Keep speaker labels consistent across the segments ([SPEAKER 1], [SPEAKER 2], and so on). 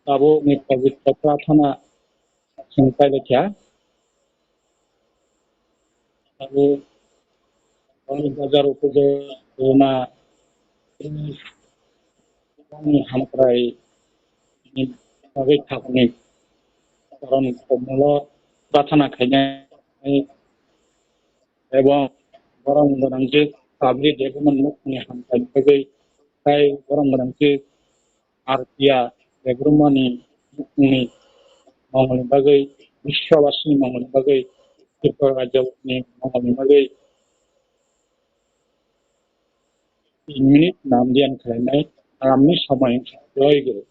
[SPEAKER 1] Tabo Mitavita Parthana Sankadakya Tabo Lalit Bazar UP Debbarma Hwnkhe Bagwi Thakni Karon Komolo Parthana Khainai Ebong Borong Gorangji Kabori Debbarma Mukni Hwnkhe Bagwi Kai Borong Gorangji Arpiya Debbarma Mukni Mongolni Bagwi Bishwabasini Mongolni Bagwi Tripura Rajyani Mongolni Bagwi 3 minute नाम दियान खालामनाय आरामनि समय जय गुरु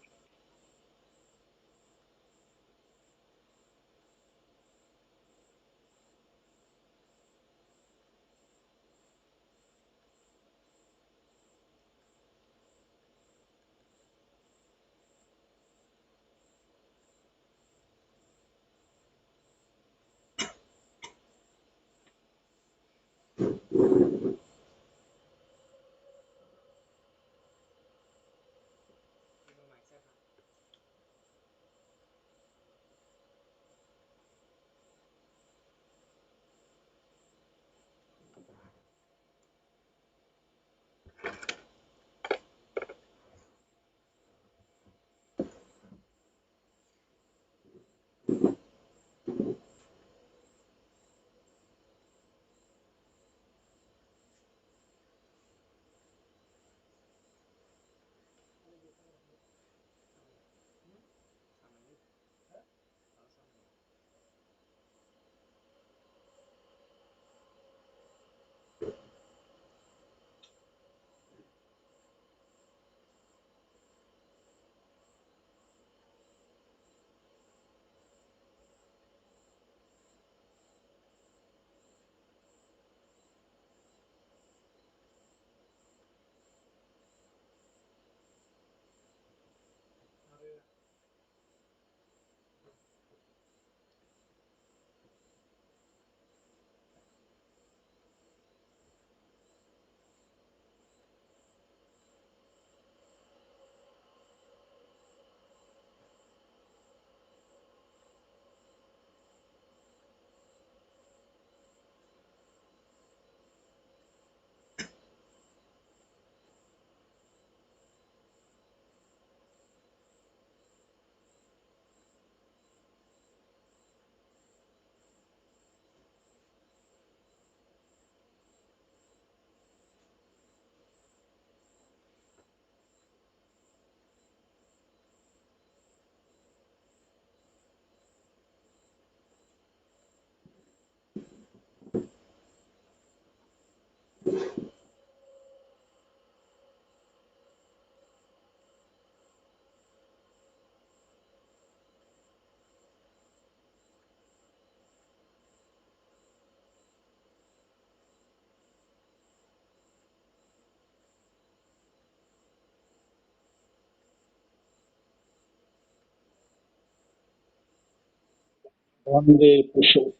[SPEAKER 1] Bande Pushu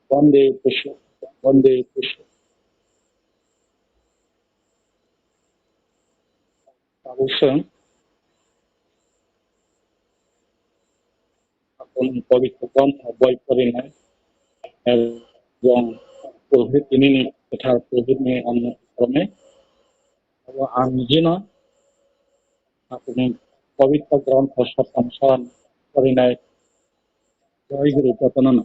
[SPEAKER 1] Bande Pushu Bande Pushu Tabusang Akon Pavitra Grantha Boi Parinai Ebong Purohit ini Kathar Purohit ni Anna Krome Abo Anjina Akon Pavitra Grantha Satyanusaran Parinai Jai Guru Jotono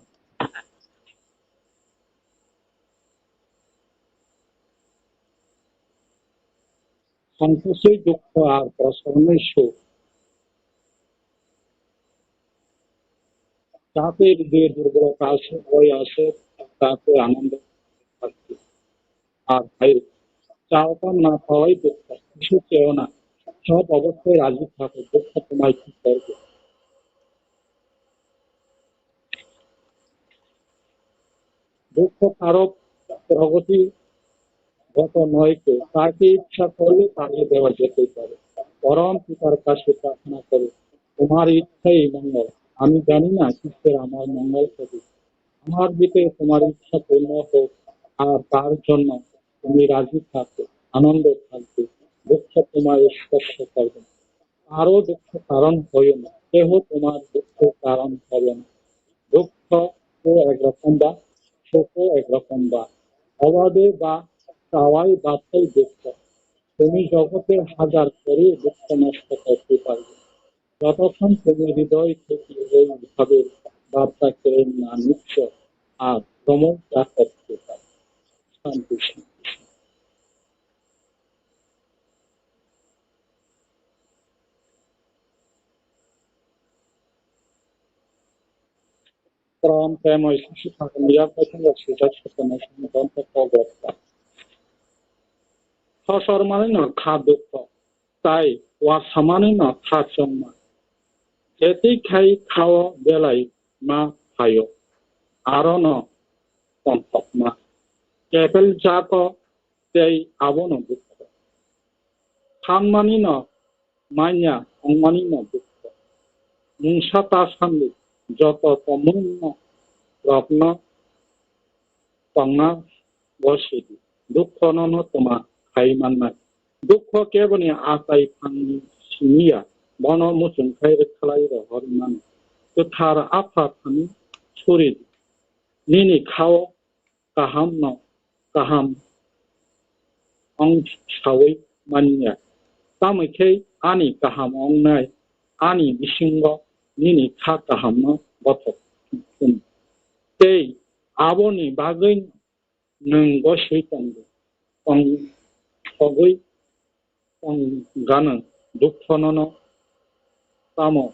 [SPEAKER 1] Hwnkhe Dukha Ar Prasarnai Su তাতে যে দুর্বলতা আছে ভয় আছে তাতে আনন্দ থাকবে আর ভাই চাওটা না পাওয়াই দুঃখ কিছু চেয়েও না সব অবস্থায় রাজি থাকো দুঃখ তোমায় কি করবে দুঃখ কারো প্রগতিগত নয় তো তাকে ইচ্ছা করলে তাকে দেওয়া যেতেই পারে পরম পিতার কাছে প্রার্থনা করে তোমার ইচ্ছাই মঙ্গল আমি জানি না কিসের আমার মঙ্গল হবে আমার দিকে তোমার ইচ্ছা পূর্ণ হোক আর তার জন্য তুমি রাজি থাকো আনন্দে থাকবে দুঃখ তোমায় স্পর্শ করবে আরো দুঃখ কারণ হইও না কেহ তোমার দুঃখের কারণ হবে না। দুঃখ তো একরকম বা সুখও একরকম বা অভাবে বা চাওয়াই বার্তাই দুঃখ। তুমি জগতের হাজার করে দুঃখ নষ্ট করতে পারবে, যতক্ষণ তুমি হৃদয় থেকে এই ভাবের বার্তা কেড়ে না নিচ্ছ আর ভ্রমণ তা করতে পারবে। শান্তি শান্তি। পরম প্রেময় শিশু ঠাকুর নিরাপদ সুযোগ সচেতন গ্রন্থ প্রবক্তা সসম্মানেন খা দুঃখ তাই ওয়া সামানেন খা সম্মান যেতেই খাই খাওয়া বেলায় মা খায় আরন কন্তমা কেবল জাত তেই আবন দুঃখ খানমানি ন মাইয়া অংমানি ন দুঃখ মুংসা তা সামনে যত তমূন্য রত্ন তংনা বসিদি দুঃখ নন তোমা খাইমান্নাই দুঃখ কেবনি আতাই ফাংনি সিনিয়া বন মুচুং খাইরে খালাইরে হরিমান गोथार आफादनि सुरिद निनि खाव गाहाम न गाहाम अं सावै मानिया तामैखै आनि गाहाम अंनाय आनि बिसिंग निनि खा गाहाम न बथक तै आबनि बागै नों गसै तंगो तंग सगै तंग गानो दुख नन तामो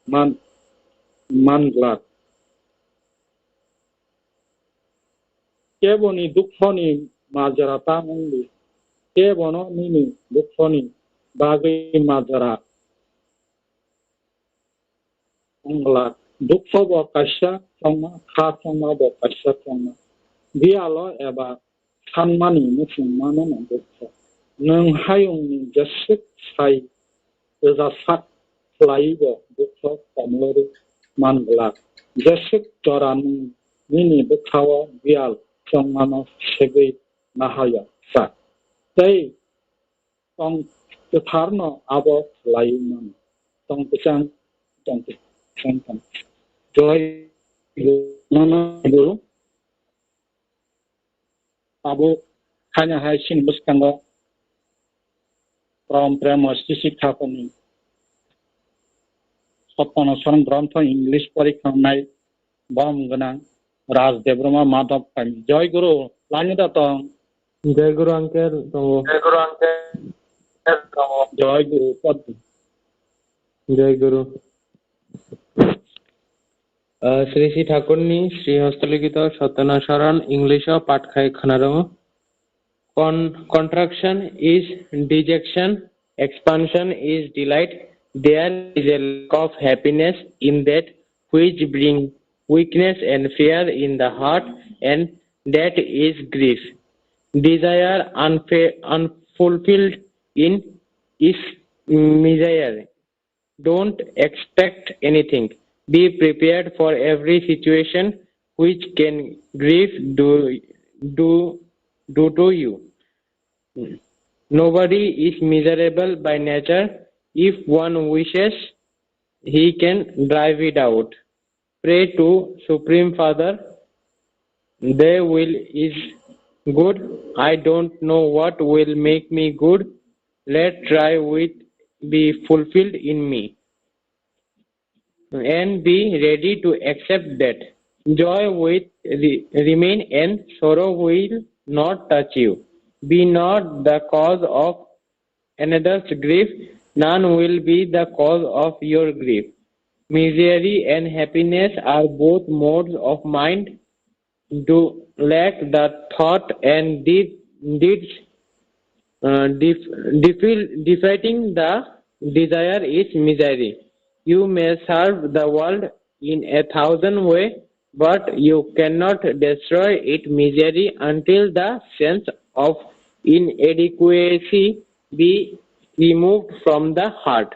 [SPEAKER 1] मानग्ला केबनी दुखनी माजराता मंगली केबन निनि दुखनी बागै माजरा अंगला दुख ब काश्या संमा खा संमा ब काश्या संमा बियाल एबा सानमानि मुसुमानो न दुख नों हायुंनि जसुक साइ ओजासाक लाइब दुख कमलरि मानग्ला जसुक जरानु निनि दुखाव बियाल संमानो सेगै नाहाया सा तै तंग गोथारन आब लाइमोन तंग पिसां तंग संतन जय गुरु आबो खाना हाय सिन बुसकांग परम प्रेम शिशि ठाकुरनि सत्यानुसारण ग्रंथ इंग्लिश परीक्षा नाय बरम गना राज देबरमा माधव कामी जय गुरु लानिदा तो
[SPEAKER 2] जय गुरु अंकेल तो
[SPEAKER 1] जय गुरु अंकेल जय गुरु पद
[SPEAKER 2] जय गुरु श्री श्री ठाकुरनी श्री हस्तलिखित सत्यानुसारण इंग्लिश पाठ खाई खानारम contraction is dejection, expansion is delight. There is a lack of happiness in that which brings weakness and fear in the heart, and that is grief. Desire unfulfilled in is misery. Don't expect anything. Be prepared for every situation which can grief do to you. Nobody is miserable by nature. If one wishes, he can drive it out. Pray to Supreme Father. Their will is good. I don't know what will make me good. Let try with be fulfilled in me. And be ready to accept that. Joy will remain and sorrow will not touch you. Be not the cause of another's grief, none will be the cause of your grief. Misery and happiness are both modes of mind. Do lack the thought and deeds. Defeating the desire is misery. You may serve the world in 1,000 ways, but you cannot destroy its misery until the sense of inadequacy be removed from the heart.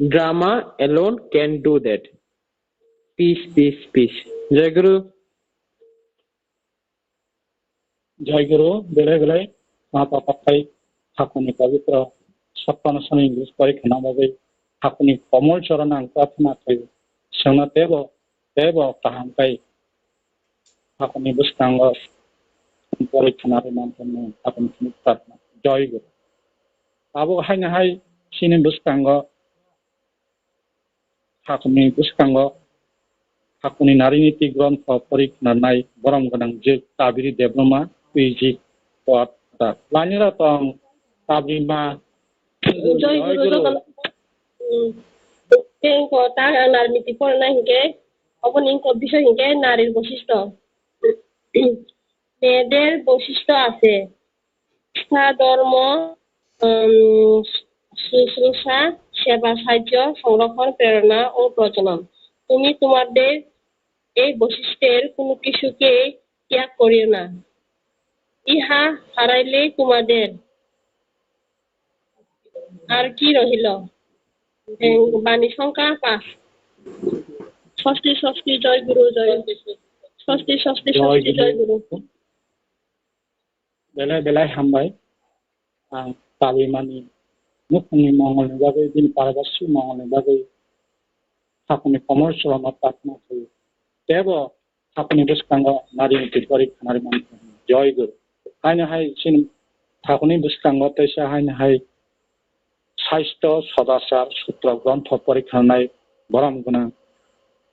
[SPEAKER 2] Drama alone can do that. Peace, peace, peace. Jai Guru.
[SPEAKER 1] जय गुरु बेले बेले माता पक्काई ठाकुरनि पवित्र सत्यानुसारण English परीक्षा नामाबै हाकुनि कमल चरण आं प्रार्थना खायो सोंना देव काहामखाय हाकुनि बुस्कांग परीक्षा नारि मानफोरनो हाकुनि प्रार्थना जय गुरु आबो हाय सिनि बुस्कांग हाकुनि बुस्कांग हाकुनि नारिनीति ग्रंथ परीक्षा नाय बरम गोनां Bg.Kabori Debbarma quater लानिरा तं ताब्रिमा
[SPEAKER 3] जय गुरु Hwnkhe ta narmiti parinai hwnkhe oboni বিষয় hwnkhe নারীর বৈশিষ্ট্য মেয়েদের বৈশিষ্ট্য আছে ধর্ম শুশ্রূষা সেবা সাহায্য সংরক্ষণ প্রেরণা ও প্রজনন তুমি তোমাদের এই বৈশিষ্ট্যের কোনো কিছুকে ত্যাগ করিও না ইহা হারাইলে তোমাদের আর কি রহিল বাণী সংখ্যা 5 ষষ্ঠী জয় গুরু জয় ষষ্ঠী জয় গুরু
[SPEAKER 1] बेलाय हामबाय आं तालिमानि मुखनि मंगलनि बागै दिन पारगासि मंगलनि बागै हाकुनि कमल चरण प्रार्थना खायो देव हाकुनि बुस्कांग नारिनीति परीक्षा नारि मानफोरनो जय गुरु हाय सिन हाकुनि बुस्कांग तैसा हाय साहित्य सदाचार सूत्र ग्रंथ परीक्षा नाय बरम गोनां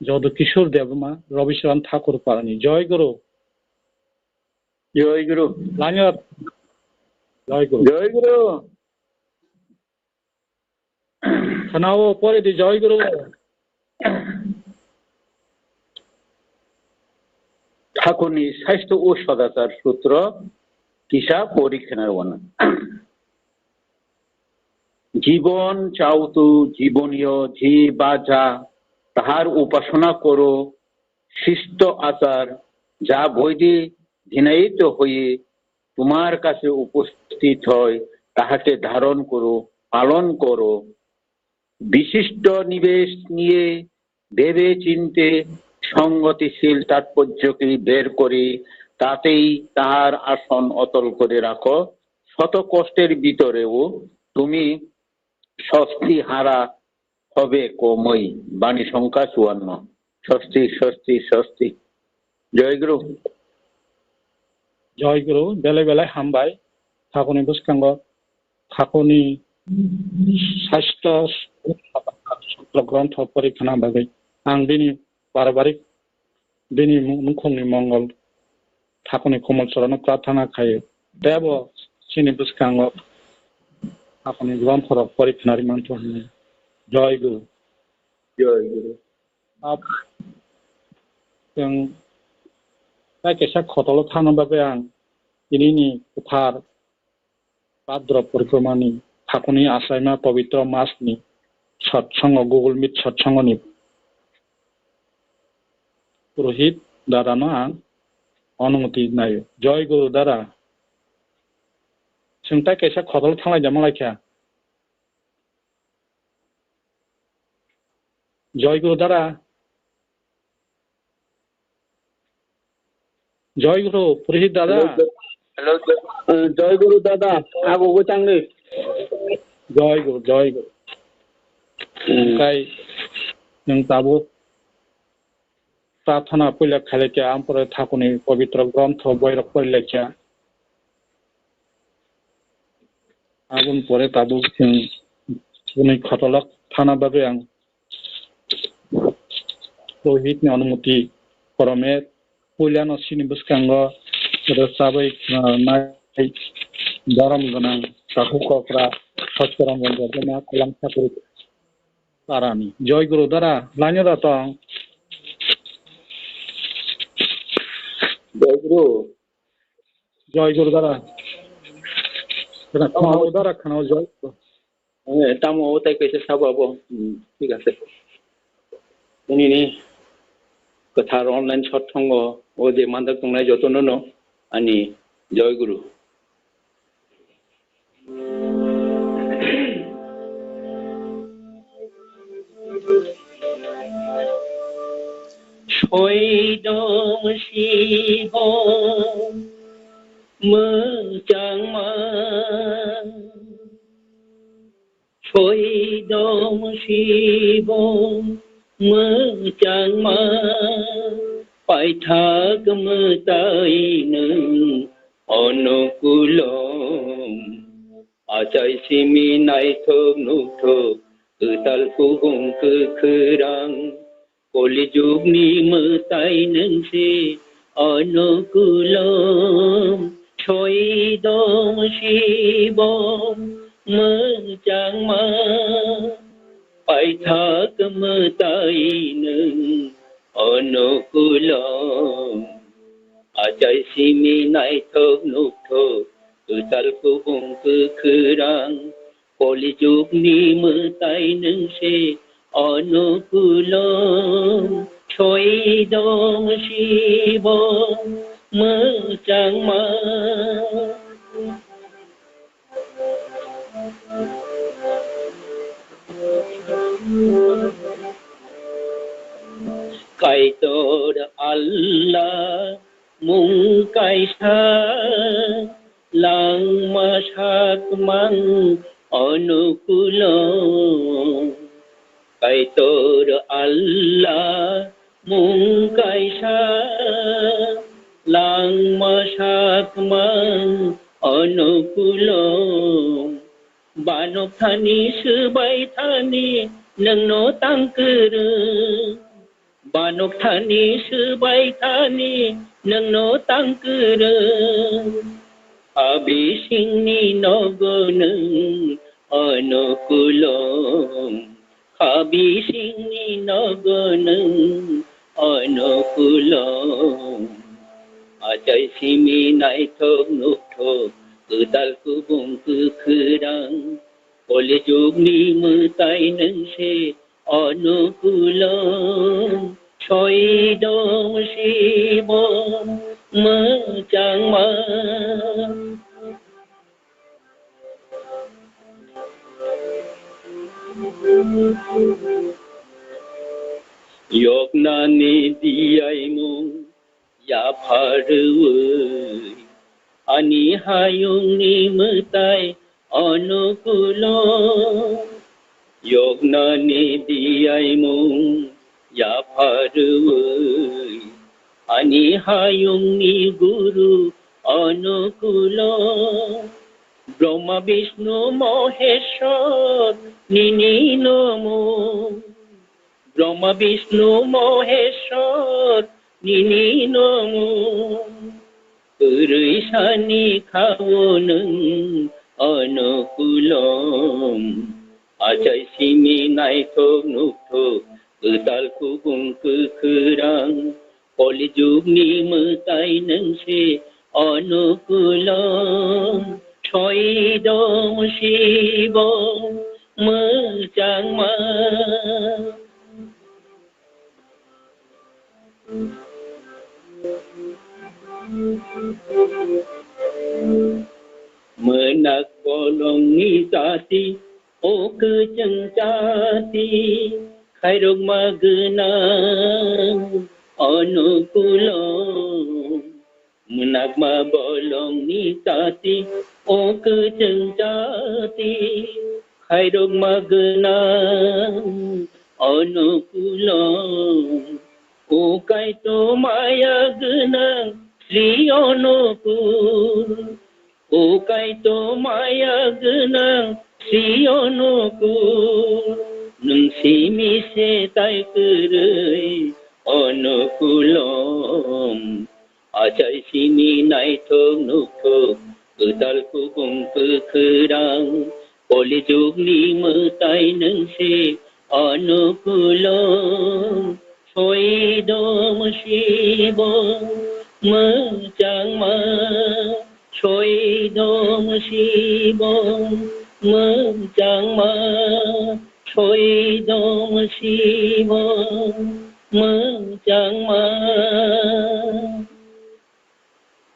[SPEAKER 1] जदु किशोर देबमा रविचरण ठाकुर पारानि जय गुरु लानिया जय गुरु खनाओ परे दि जय गुरु
[SPEAKER 4] ठाकुरनि साहित्य ओ सदाचार सूत्र किसा परीक्षा नारवाना জীবন চাও তো জীবনীয় যে বাজা তাহার উপাসনা করো শিষ্ট আচার যা বৈদে ধিনায়িত হয়ে তোমার কাছে উপস্থিত হয় তাহাকে ধারণ করো পালন করো বিশিষ্ট নিবেশ নিয়ে ভেবে চিনতে সংগতিশীল তাৎপর্যকে বের করে তাতেই তাহার আসন অতল করে রাখো শত কষ্টের ভিতরেও তুমি ষষ্ঠী হারা হবে কমই বাণী সংখ্যা 54 ষষ্ঠী জয় গুরু
[SPEAKER 1] बेलाय हामबाय ठाकुरनि बुस्कांग ठाकुरनि साहित्य सूत्र ग्रंथ परीक्षा बागै आं दिनै पारिबारिक दिनै मुखनि मंगल ठाकुरनि कमल चरण प्रार्थना खायो देव सिनि बुस्कांग हाकुनि ग्रंथ परीक्षा नारि मानफोरनो जय गुरु अब जों जायखिजाया खतल थानो बागै आं दिनैनि गोथार भाद्र परिक्रमानि ठाकुरनि आश्रयमा पवित्र मासनि सत्संग गुगल मीट सत्संगनि पुरोहित दादानो आं अनुमति नायो जय गुरु दादा जोंता कैसा खतल थांलायजा मालायखा जय गुरु दादा जय गुरु पुरोहित दादा
[SPEAKER 4] जय गुरु दादा आगोबो चांगले
[SPEAKER 1] जय गुरु ओमफ्राय नों दाबो प्रार्थना पहिले खालेखा आमफ्राय ठाकुरनि पवित्र ग्रंथ बैरक पढ़लेखा आगुन परे दाबो जों दिनै खतलक थाना बागै आं पुरोहितनि अनुमति परमे पुलियानो सिनि बुस्कांग रोजाबै नाय बरम गोनां साहुकफ्रा सत्यरंजन देबर्मा कलाम ठाकुर पारानि जय गुरु दादा लाइन रातं जय गुरु दादा खानाव दादा खानाव जय
[SPEAKER 4] तामो ताई कैसे साबाबो ठीक আছে दिनैनि गोथार अनलाइन सत्संग ओ जे मानदाक दंनाय jotono ani जय गुरु Soidom sihom mejangma Choidom Shibom Mchangma Paithag Mtainung Onukulom Achai Simi Naithog Nuthog Utal Kugong Kukurang Koli Jugni Mtainung Si Onukulom Choidom Shibom Mchangma Paithag Mtainung Onukulom Achai Simi Naithog Nuthog Utal Kugong Kukurang Koli Jugni Mtainung Si Onukulom Choidom Shibom Mchangma Kaitor Allah Mung Kaisa Lang Masak Mang Onukulong Kaitor Allah Mung Kaisa Lang Masak Mang Onukulong Banok Thani Subai Thani Nangno Tangkere Banok Thani Subai Thani Nangno Tangkere Abisingni Nogonung Onukulong Abisingni Nogonung Onukulong Achai Simi Naithog Nuthog Utal Kugong Kukurang Koli Jugni Mtainung Si Onukulong Choidom Shibom Mchangma Yognani Diyai Mung Ya Pharwai Ani Hayung Ni Mtai Onukulong Yognani Diyai Mung Ya Pharwai Ani Hayung Ni Guru Onukulong Brahma Vishnu Maheshwar Nini Namo Brahma Vishnu Maheshwar Nini Namo Purushani Khawonung Onukulom Achai Simi Naithog Nuthog Utal Kugong Kukurang Koli Jugni Mtainung Si Onukulom Choidom Shibom Mchangma Menak bolong ni tati O kejeng jati Khairog magenang Onukulong Menak ma bolong ni tati O kejeng jati Khairog magenang Onukulong O kaito maya genang Sri Onukul O kaito maya genang Sri Onukul Nung simi se tai kerai Onukulom Achai simi naithog nuthog Utal Kugong Kukurang Koli Jugni Mtainung Si Onukulong Choidom Shibom Mchangma Choidom Shibom Mchangma Choidom Shibom Mchangma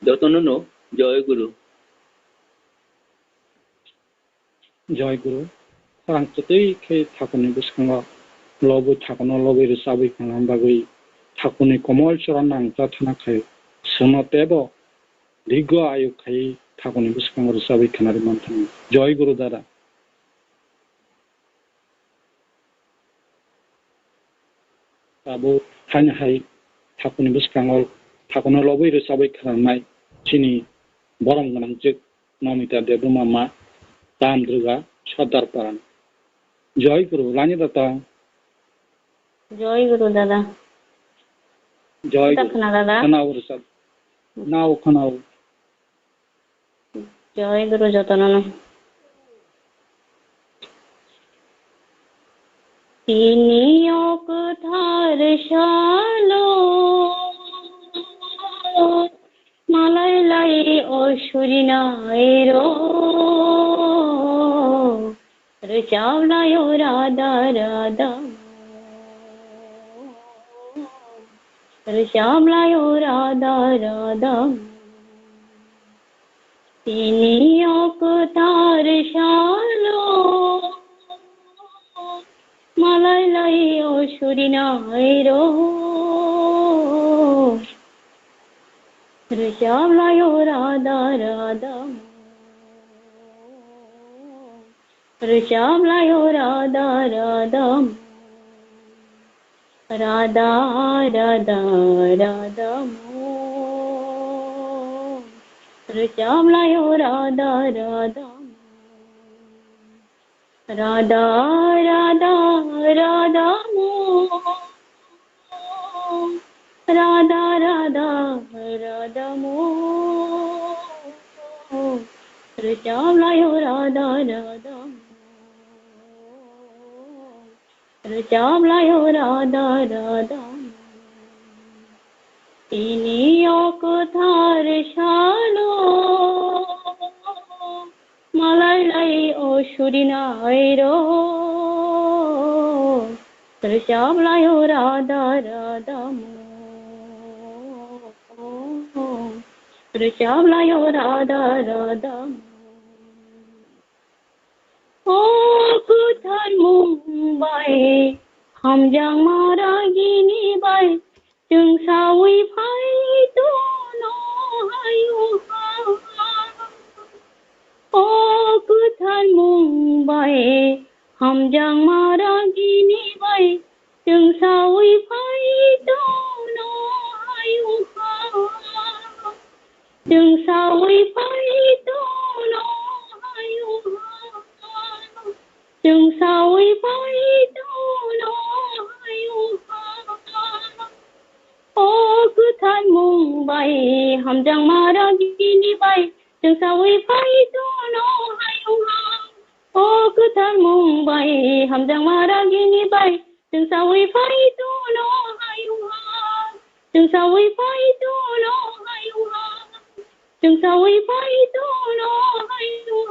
[SPEAKER 4] jotono Joy Guru
[SPEAKER 1] Joy Guru Sarang Chitui Ke Thakuni Biskanga Lobu Thakono Lobu Sabi Kanam Bagwi Thakuni Komol Choranang Tathana Khai Suno Tebo Digo Ayu Khai Thakuni Biskanga Sabi Kanari Manthan Joy Guru Dara दाबो थानो हाय थाखुनि बिस्कांगल थाखुनो लबै रोसाबै खालामनाय चिनि बरम गोनां जोग नमिता देबरुमा मा दाम दुर्गा सदार पारान जय गुरु लानि दाता
[SPEAKER 5] जय गुरु दादा
[SPEAKER 1] जय
[SPEAKER 5] दखना दादा
[SPEAKER 1] खनाव रोसाब नाव खनाव
[SPEAKER 5] जय गुरु jotono তিনি অকথার শালো মালাই লাই অসুরি নাই রো চাওলাই রাধা রাধা শ্যামলাই রাধা রাধা তিনি অকথার শালো মালাই লাই অসুরি নাই রো শ্যামলাই রাধা রাধা শ্যামলাই রাধা রাধা রাধা রাধা রাধা শ্যামলাই রাধা রাধা রাধা রাধা রাধা রাধা রাধা রাধা শ্যামলাই রাধা রাধা শ্যামলাই রাধা রাধা তিনি অকথার শালো মালাই লাই অসুরি নাই রো শ্যামলাই রাধা রাধা শ্যামলাই রাধা রাধা ও কোথার মুম্বাই হামজাং মারা গিনি বাই जों सावै फायतो न हायो ओ गोथार मुंबाय हामजां मारा गिनि बाय जों सावै फायतो न हायो जों सावै फायतो न हायो जों सावै फायतो न हायो ओ गोथार मुंबाय हामजां मारा गिनि बाय जों सावै फायतो न हायो ओ गोथार मुंबाय हामजां मारा गिनि बाय जों सावै फायतो न हायो जों सावै फायतो न हायो जों सावै फायतो न हायो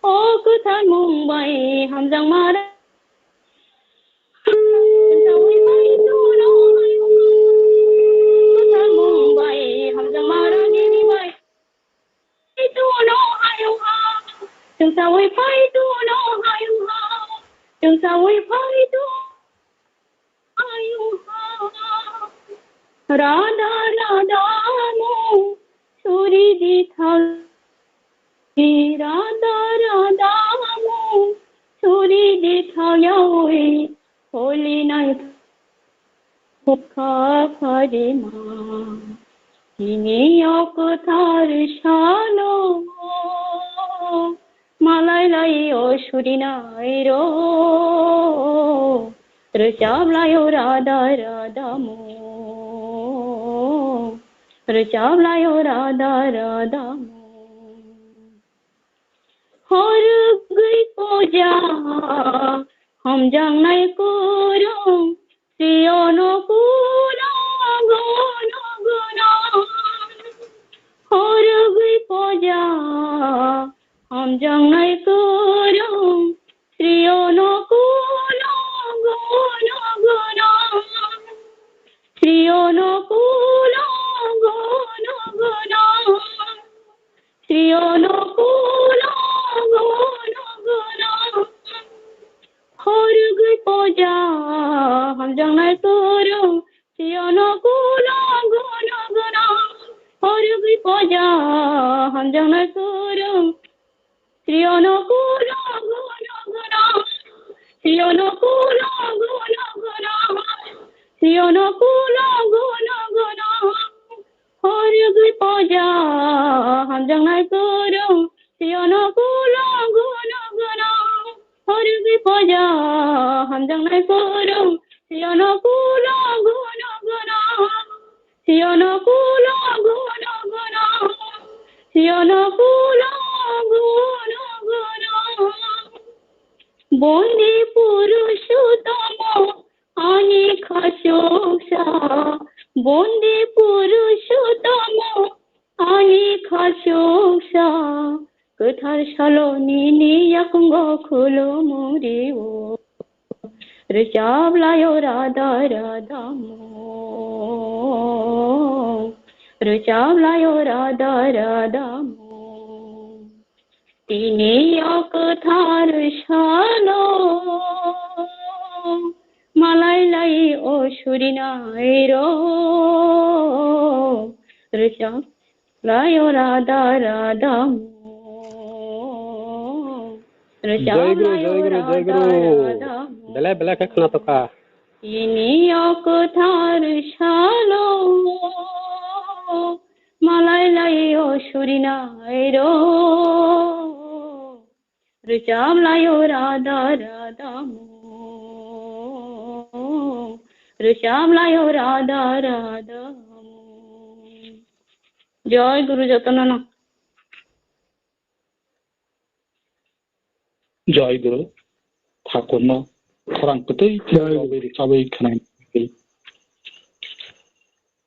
[SPEAKER 5] ओ गोथार मुंबाय हामजां मारा जों सावै फायतो न हायो जों सावै फायतो हायो राधा राधा मो सुरी दिथाल राधा राधा मो सुरी दिथायावे होली नाय फुखा फरे मा তিনি অকথার শালো মালাই লাই অসুরি নাই রো শ্যামলাই রাধা রাধা শ্যামলাই রাধা রাধা হর গই পূজা हम জাংনাই করং শ্রী অনুকূল গুণ গুণ হর গই পূজা हम জাংনাই করং শ্রী অনুকূল গুণ গুণ শ্রী অনুকূল গুণ গুণ শ্রী অনুকূল গুণ গুণ হর গই পূজা हम জাংনাই করং শ্রী অনুকূল গুণ গুণ হর গই পূজা हम জাংনাই করং শ্রী অনুকূল গুণ গুণ শ্রী অনুকূল গুণ গুণ Siyonokulo guno guno Horugui poja hamjangnai kurung Siyonokulo guno guno Horugui poja hamjangnai kurung Siyonokulo guno guno Siyonokulo guno guno Siyonokulo guno guno Bondi purushotama ani khashoksa Bondi purushotama ani khashoksa Kathar shaloni niyakungo khulo muriwo Richavlayo radha radha mo Richavlayo radha radha mo Tini akathar shalo Malai lai o shurinai ro Richavlayo radha radha mo Richavlayo radha radha mo
[SPEAKER 6] Bela bela kakna toka.
[SPEAKER 5] Tini akathar shalo Malai lai o shurinai ro Richavlayo radha radha mo Richavlayo radha radha mo Jai Guru Jotono
[SPEAKER 1] জয় গুরু ঠাকুরনো খরাং পেতেই চাबै খানাय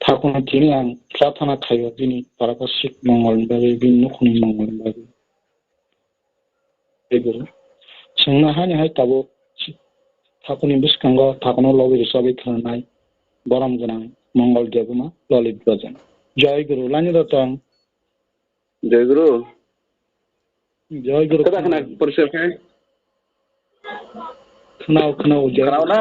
[SPEAKER 1] ঠাকুরনো তিনি आं प्रार्थना खायो दिनै पारकसिक मंगलनि बागै बिनि नखरनि मंगलनि बागै जय गुरु सोंनो हानाय ताबो ठाकुरनि बिसखांगो ठाकुरनो लबैरि चाबै खानाय बरम गोनां मंगल देबमा ललित बाजार जय गुरु लानि रतन
[SPEAKER 4] जय गुरु
[SPEAKER 1] कदा
[SPEAKER 4] खाना परिसर है
[SPEAKER 1] खोनाव जय
[SPEAKER 4] ना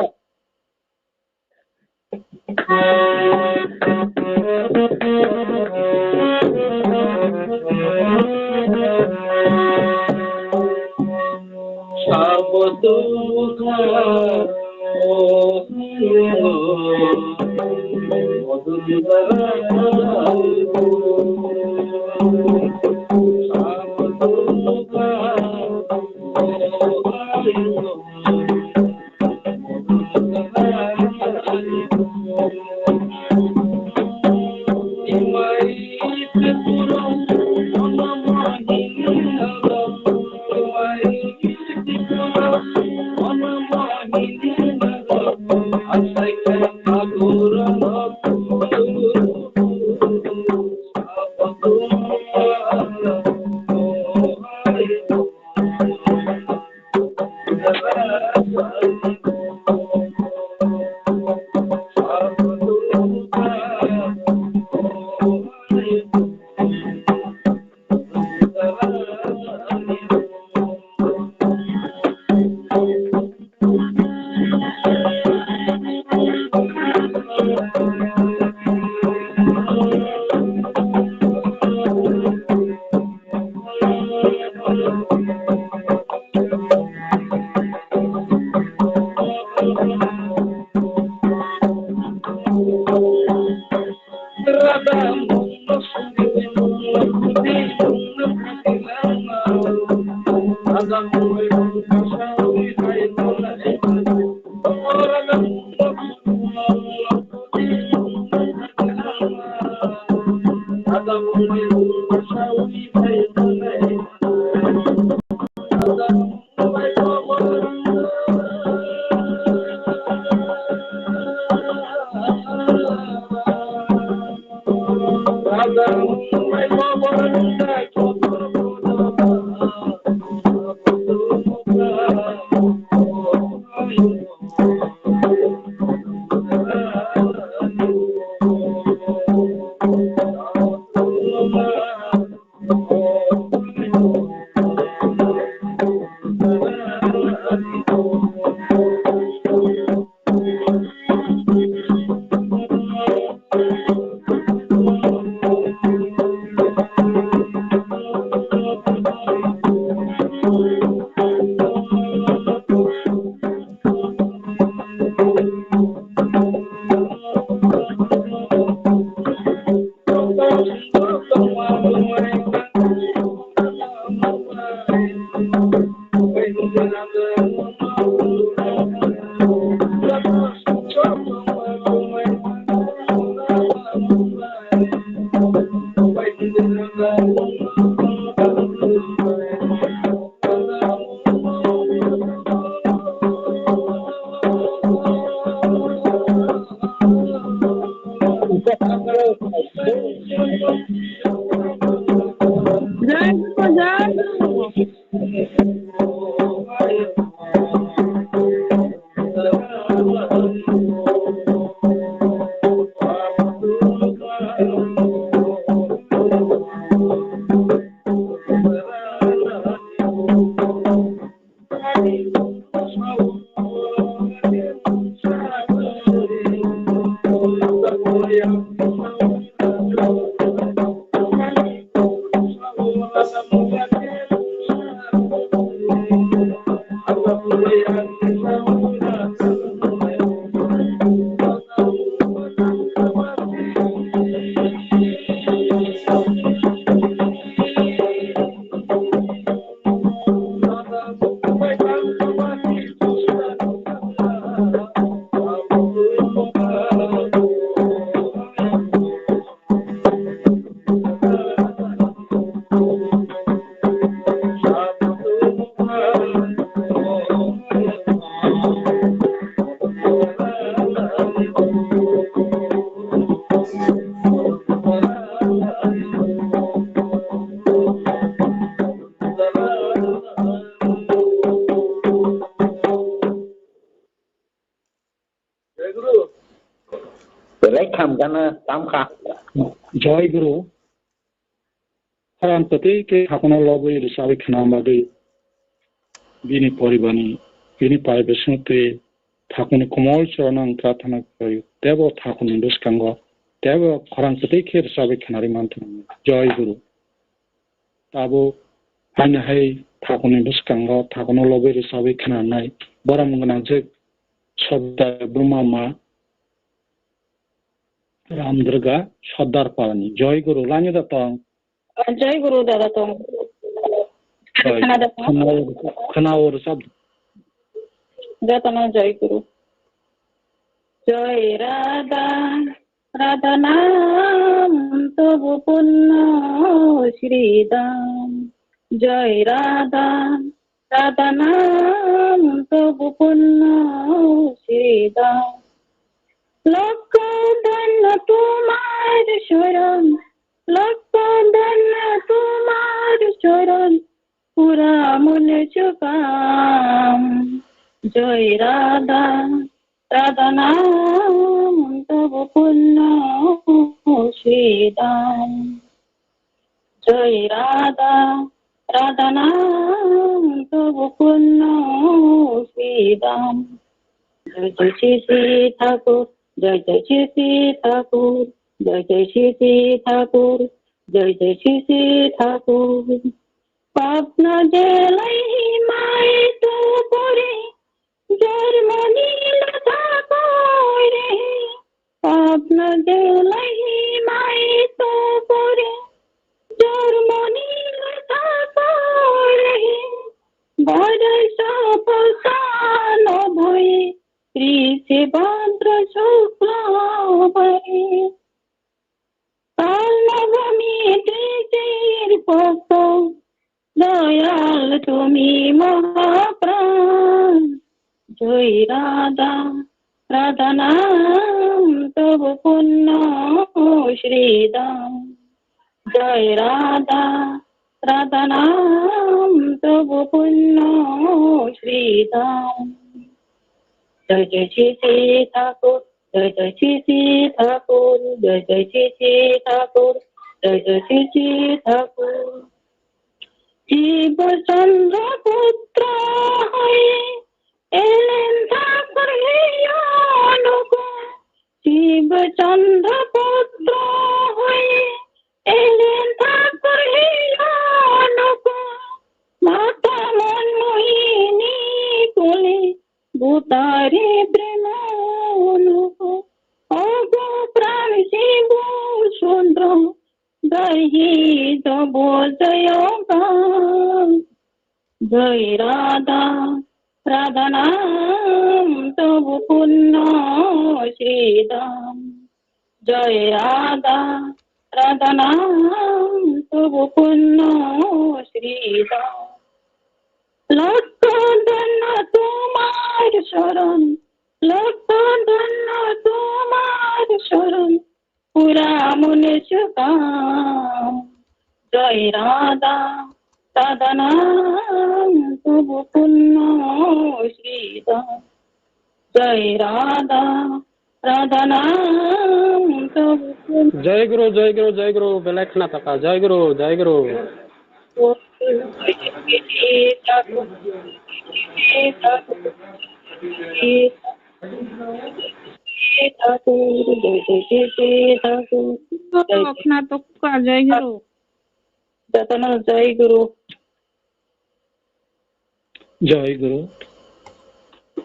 [SPEAKER 1] জয় গুরু হরণ প্রতীকে ঠাকুর লবই ঋষাবি খানাবাদে বিনি পরিবাণী বিনি পারিবেশনতে ঠাকুর কোমল চরণ প্রার্থনা করি দেব ঠাকুর দুষ্কাঙ্গ দেব হরণ প্রতীকে ঋষাবি খানারি মানতেন জয় গুরু তাবো আইনাহাই ঠাকুর দুষ্কাঙ্গ ঠাকুর লবই ঋষাবি খানানাই বরামগনা যে সদ্যা ব্রহ্মা মা রাম দুর্গা সর্দার পারানি জয় গুরু লানি দাতং
[SPEAKER 5] জয় গুরু দাদা তো
[SPEAKER 1] খানাওর সব
[SPEAKER 5] যতনা জয় গুরু জয় রাধা রাধা নাম তবু পুণ্য শ্রীদাম জয় রাধা রাধা নাম তবু পুণ্য শ্রীদাম লক্ষ ধন্য তোমার শরণ লক্ষ ধন্য তোমার চরণ পুরা মনে চুকাম জয় রাধা রাধা নাম তবু পুণ্য শ্রীদাম জয় রাধা রাধা নাম তবু পুণ্য শ্রীদাম জয় জয় শ্রী ঠাকুর জয় জয় শ্রী ঠাকুর জয় জয় শ্রী ঠাকুর জয় জয় শ্রী ঠাকুর পাবনা জেলায় মাই তো পরে জার্মানি থাকো রে পাবনা জেলায় মাই তো পরে জার্মানি থাকো রে বাড়াই সপসান ভয়ে শ্রী ভদ্র শুক্ল ভয়ে কালভূমি দেশের পক্ষ দয়াল তুমি মহাপ্রাণ জয় রাধা রাধা নাম তবু পুণ্য শ্রীদাম জয় রাধা রাধা নাম তবু পুণ্য শ্রীদাম জয় জয় শ্রী ঠাকুর জয় জয় শ্রী ঠাকুর জয় জয় শ্রী ঠাকুর জয় জয় শ্রী ঠাকুর শিবচন্দ্র পুত্র হয়ে এলেন ঠাকুর শিবচন্দ্র পুত্র হয়ে এলেন ঠাকুর মাতা মন মোহিনী কোলে ভূতারে প্রেম অগো প্রাণ শিব সুন্দর দহি তব জয় গান জয় রাধা রাধা নাম তবু পুণ্য শ্রীদাম জয় রাধা রাধা নাম তবু পুণ্য শ্রীদাম লক্ষ ধন্য তোমার শরণ লক্ষ ধন্য তোমার শরণ পুরা মনে সুকাম জয় রাধা রাধা নাম তবু পুণ্য শ্রীদাম জয় রাধা রাধা নাম তবু পুণ্য
[SPEAKER 2] জয় গুরু জয় গুরু জয় গুরু বেলায় না থাকা জয় গুরু জয় গুরু
[SPEAKER 5] জয় গুরু যতন জয় গুরু
[SPEAKER 1] জয় গুরু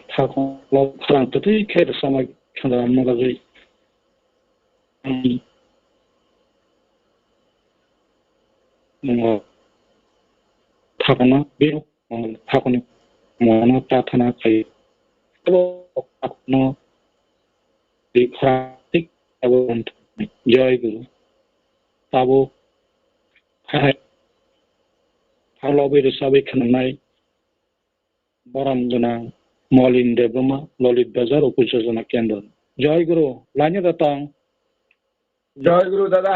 [SPEAKER 1] ঠাকুর খালান্তটি খের সময় খালা আমরা যাই ঠাকুনা বেরো ঠাকুনি মন প্রার্থনা খাই জয় গুরু তাবো ভালো সবাই খানাই বরাম গোনাं মলিন দেববর্মা ললিত বাজার উপযোজনা কেন্দ্র জয় গুরু লাইনে দাতাং
[SPEAKER 4] জয় গুরু দাদা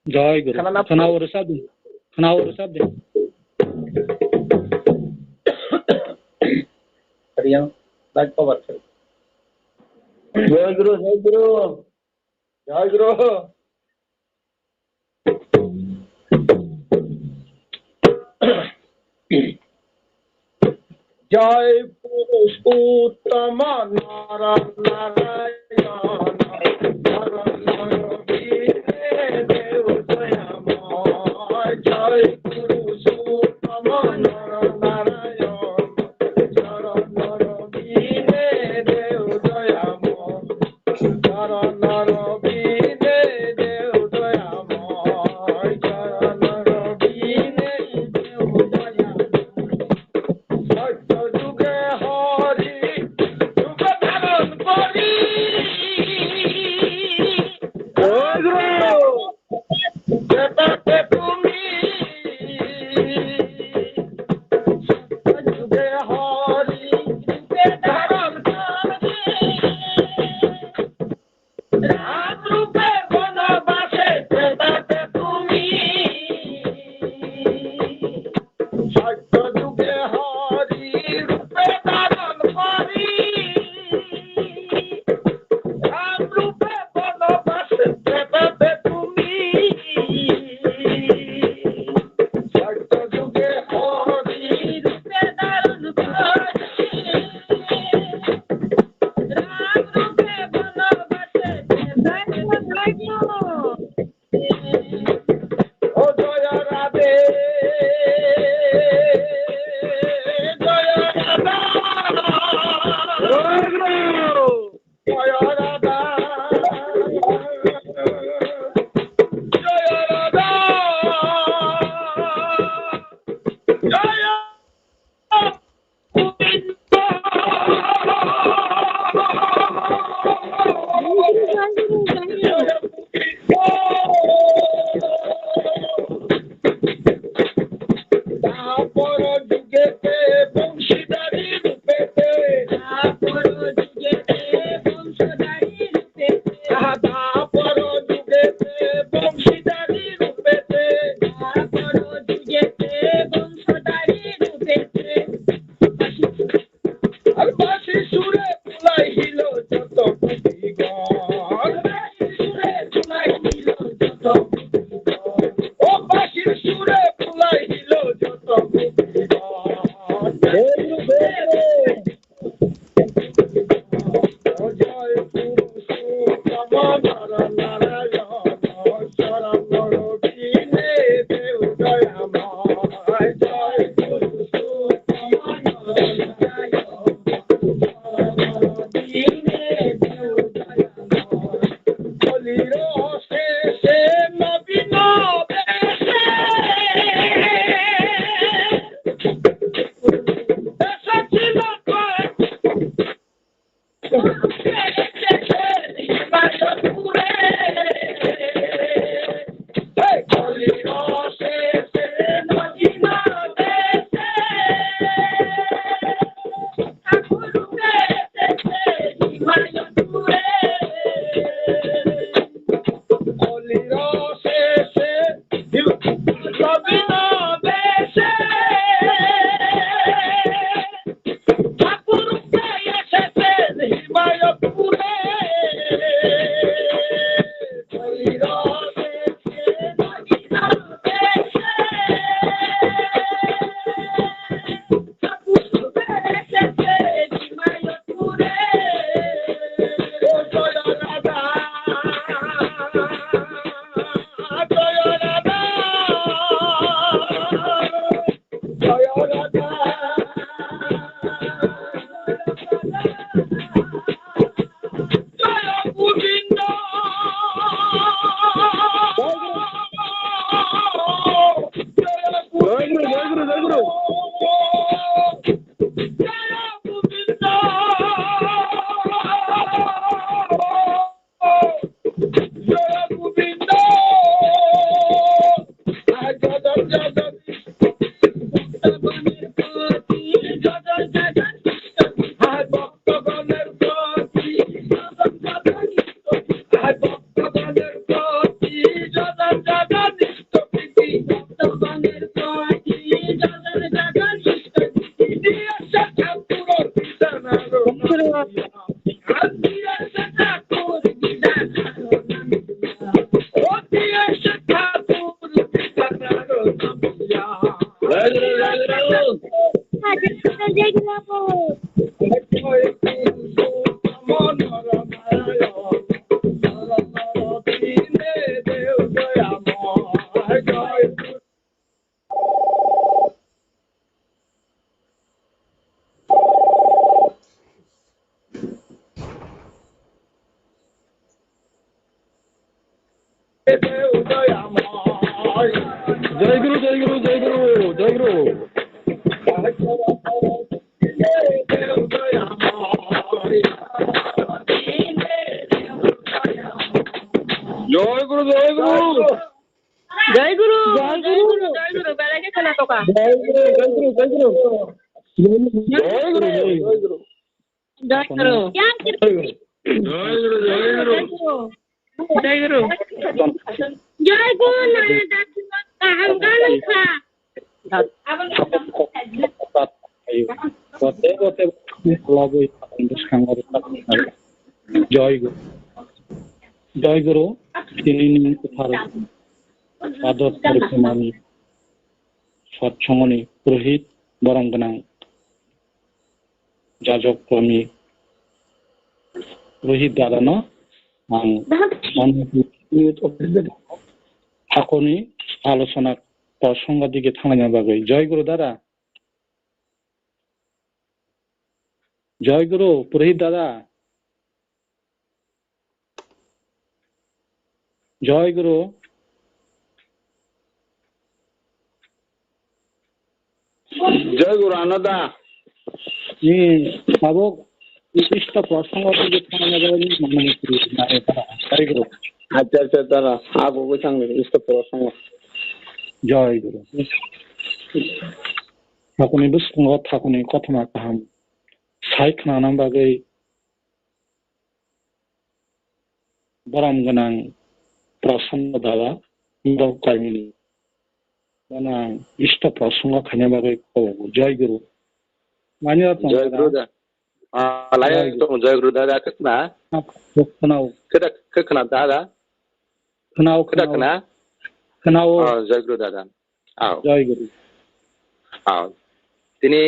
[SPEAKER 1] জয় গুরু খানাওর সাদ
[SPEAKER 4] हरिया लाइट पावर जय गुरु जय गुरु जय गुरु जय पुरुष उत्तम नारायण देव दयामय जय पुरुष उत्तम
[SPEAKER 1] জয় গুরু জয় গুরু জয় গুরু জয় গুরু। জয় গুরু জয় গুরু
[SPEAKER 3] জয় গুরু জয় গুরু জয় গুরু বেলাকে খানা তোকা
[SPEAKER 1] জয় গুরু জয় গুরু জয় গুরু জয় গুরু জয় গুরু
[SPEAKER 3] জয় গুরু
[SPEAKER 1] জয় গুরু জয় গুরু
[SPEAKER 3] জয় গুরু জয় গুরু নারে দাদু কাহাম গান খা
[SPEAKER 1] জয় গুরু জয় গুরু তিনি কোথার আদর পরিমাণী সৎসঙ্গনি পুরোহিত বরং গোনাं যাজক কর্মী পুরোহিত দাদাनो आं ঠাকুরনি আলোচনা প্রসঙ্গের দিকে থামানোর বাগै জয় গুরু দাদা জয় গুরু পুরোহিত দাদা জয় গুরু
[SPEAKER 4] জয় গুরু আনন্দা
[SPEAKER 1] পাবক নির্দিষ্ট প্রসঙ্গ দিকে থামানোর বাগै মানে জয় গুরু
[SPEAKER 4] আচ্ছা আচ্ছা দাদা আবো সঙ্গে নির্দিষ্ট প্রসঙ্গ
[SPEAKER 1] জয় গুরু ঠাকুরনি বুসঙ্গ ঠাকুরনি কথনা কাহাম सायख'नायनि बागै बरम गोनां प्रसंग दादा हिंजाव गामिनि गोनां इष्ट प्रसंग खायनि बागै खबर जय गुरु मानि
[SPEAKER 4] जय गुरु दा लाय जय गुरु दादा खोना
[SPEAKER 1] खोनाव
[SPEAKER 4] खोना दादा
[SPEAKER 1] खोनाव
[SPEAKER 4] खोना
[SPEAKER 1] खोनाव
[SPEAKER 4] जय गुरु दादा आओ
[SPEAKER 1] जय गुरु
[SPEAKER 4] आओ तिनी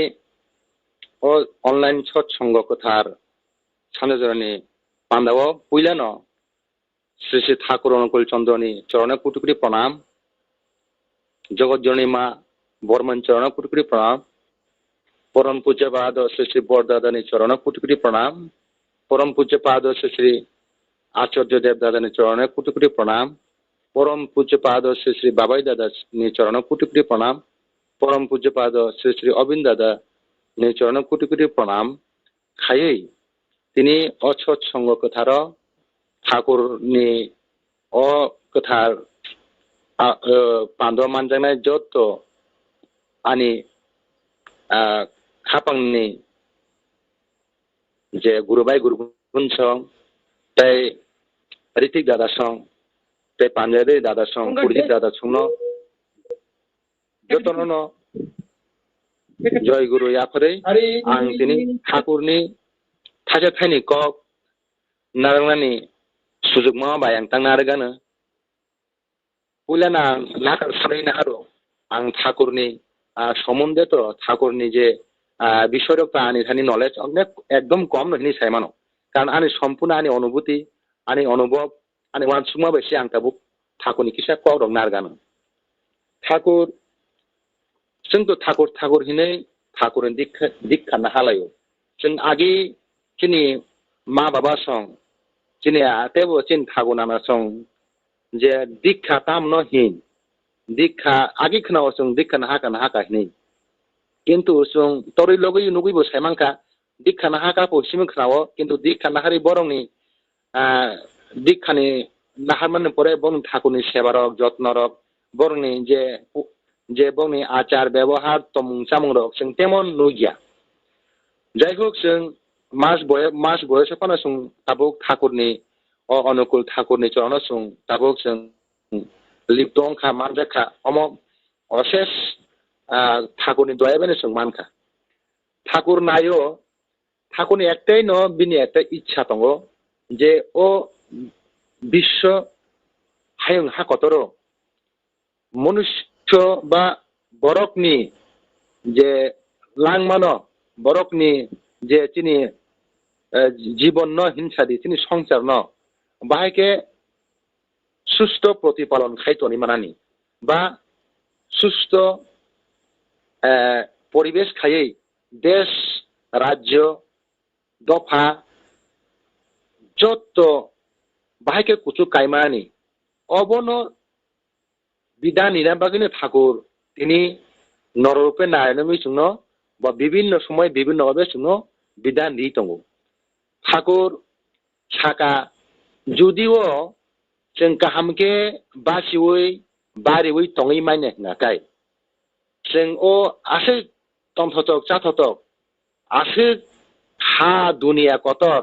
[SPEAKER 4] অনলাইন সৎসঙ্গ কথার সানজরানি পান্ডাব পুইলান শ্রী শ্রী ঠাকুর অনুকূল চন্দ্রনী চরণে কুটুকুটি প্রণাম জগৎজননী মা বর্মন চরণ কুটুকুটি প্রণাম পরম পূজ্যপাদ শ্রী শ্রী বরদাদানী চরণ কুটুকুটি প্রণাম পরম পূজ্যপাদ শ্রী শ্রী আচার্য দেবদাদানী চরণে কুটুকুটি প্রণাম পরম পূজ্যপাদ শ্রী শ্রী বাবাই দাদানী চরণ কুটুকুটি প্রণাম পরম পূজ্যপাদ শ্রী শ্রী অবিন্দ দাদা চরণ কোটি কোটি প্ৰণাম খায়েই তিনি অসৎসঙ্গ কথার ঠাকুরনি কথার পান্ডব মানজাनाय যত আনি খাপাংনি যে গুরুবাই গুরুগুন সং তাই ঋতিক দাদা সং তাই পাঞ্জাবি দাদা সং পুরোহিত দাদা সং jotono जय गुरु याफरे आं दिनै ठाकुरनि थाजा थाइनि कक नारांनानि सुजुग मा बाय आं थांना आरोगानो पुलाना नाकार सरायना आरो आं ठाकुरनि सम्बन्धे तो ठाकुरनि जे বিষয়ক आनि थानि नलेज अनेक एकदम कम नहिनि सायमानो कारण आनि सम्पूर्ण आनि अनुभूति आनि अनुभव आनि वानसुमा बेसे आं ताबुक ठाकुरनि किसा कक नारगानो ठाकुर जोंथ' ठाकुर ठाकुर हिनै ठाकुरनि दीक्षा हालायो जों आगे जोंनि मा बाबा सं जोंनि आतेबो जों ठाकुर नाना सं जे दीक्षा ताम न हिन दीक्षा आगे खोनाव जों दीक्षा हाका हिनै किन्तु जों तरै लगै नुगैबो सायमांखा दीक्षा हाका पसिम खोनाव किन्तु दीक्षा नाहारि बरंनि दीक्षानि नाहारमान परे बरं ठाकुरनि सेबारक जत्नरक बरंनि जे बंनि आचार व्यवहार तमुं सामुंरक जों तेमन नुगिया जायखौक जों मास बयस फाना जों ताबुक ठाकुरनि अनुकूल ठाकुरनि चरण जों ताबुक जों लिपदंखा मानजाखा अमक अशेष ठाकुरनि दयाबेनो जों मानखा ठाकुर नायो ठाकुरनि एकटाই न बिनि एकटा इच्छा दङ जे ओ विश्व हायं हाकतरो मनुष्य बा बरकनि जे लांमानो
[SPEAKER 6] বরকনি যে তিনি জীবন ন হিংসাদি তিনি সংসার ন বাহাইকে সুস্থ প্রতিপালন খাইতনি মানানি বা সুস্থ পরিবেশ খাইয়ে দেশ রাজ্য দফা যত বাহাইকে কুচু কাইমানি অবন বিধান নিরাবাগিনী ঠাকুর তিনি নররূপে নারায়ণমী শুন বা বিভিন্ন সময় বিভিন্ন ভাবে শুন বিধান দিয়ে দङ ঠাকুর সাকা যদিও जों गाहामके बासिवै बारिवै तङै माइने नाकाय जों ओ आसे तमथतक चाथतक आसे हा दुनिया कतर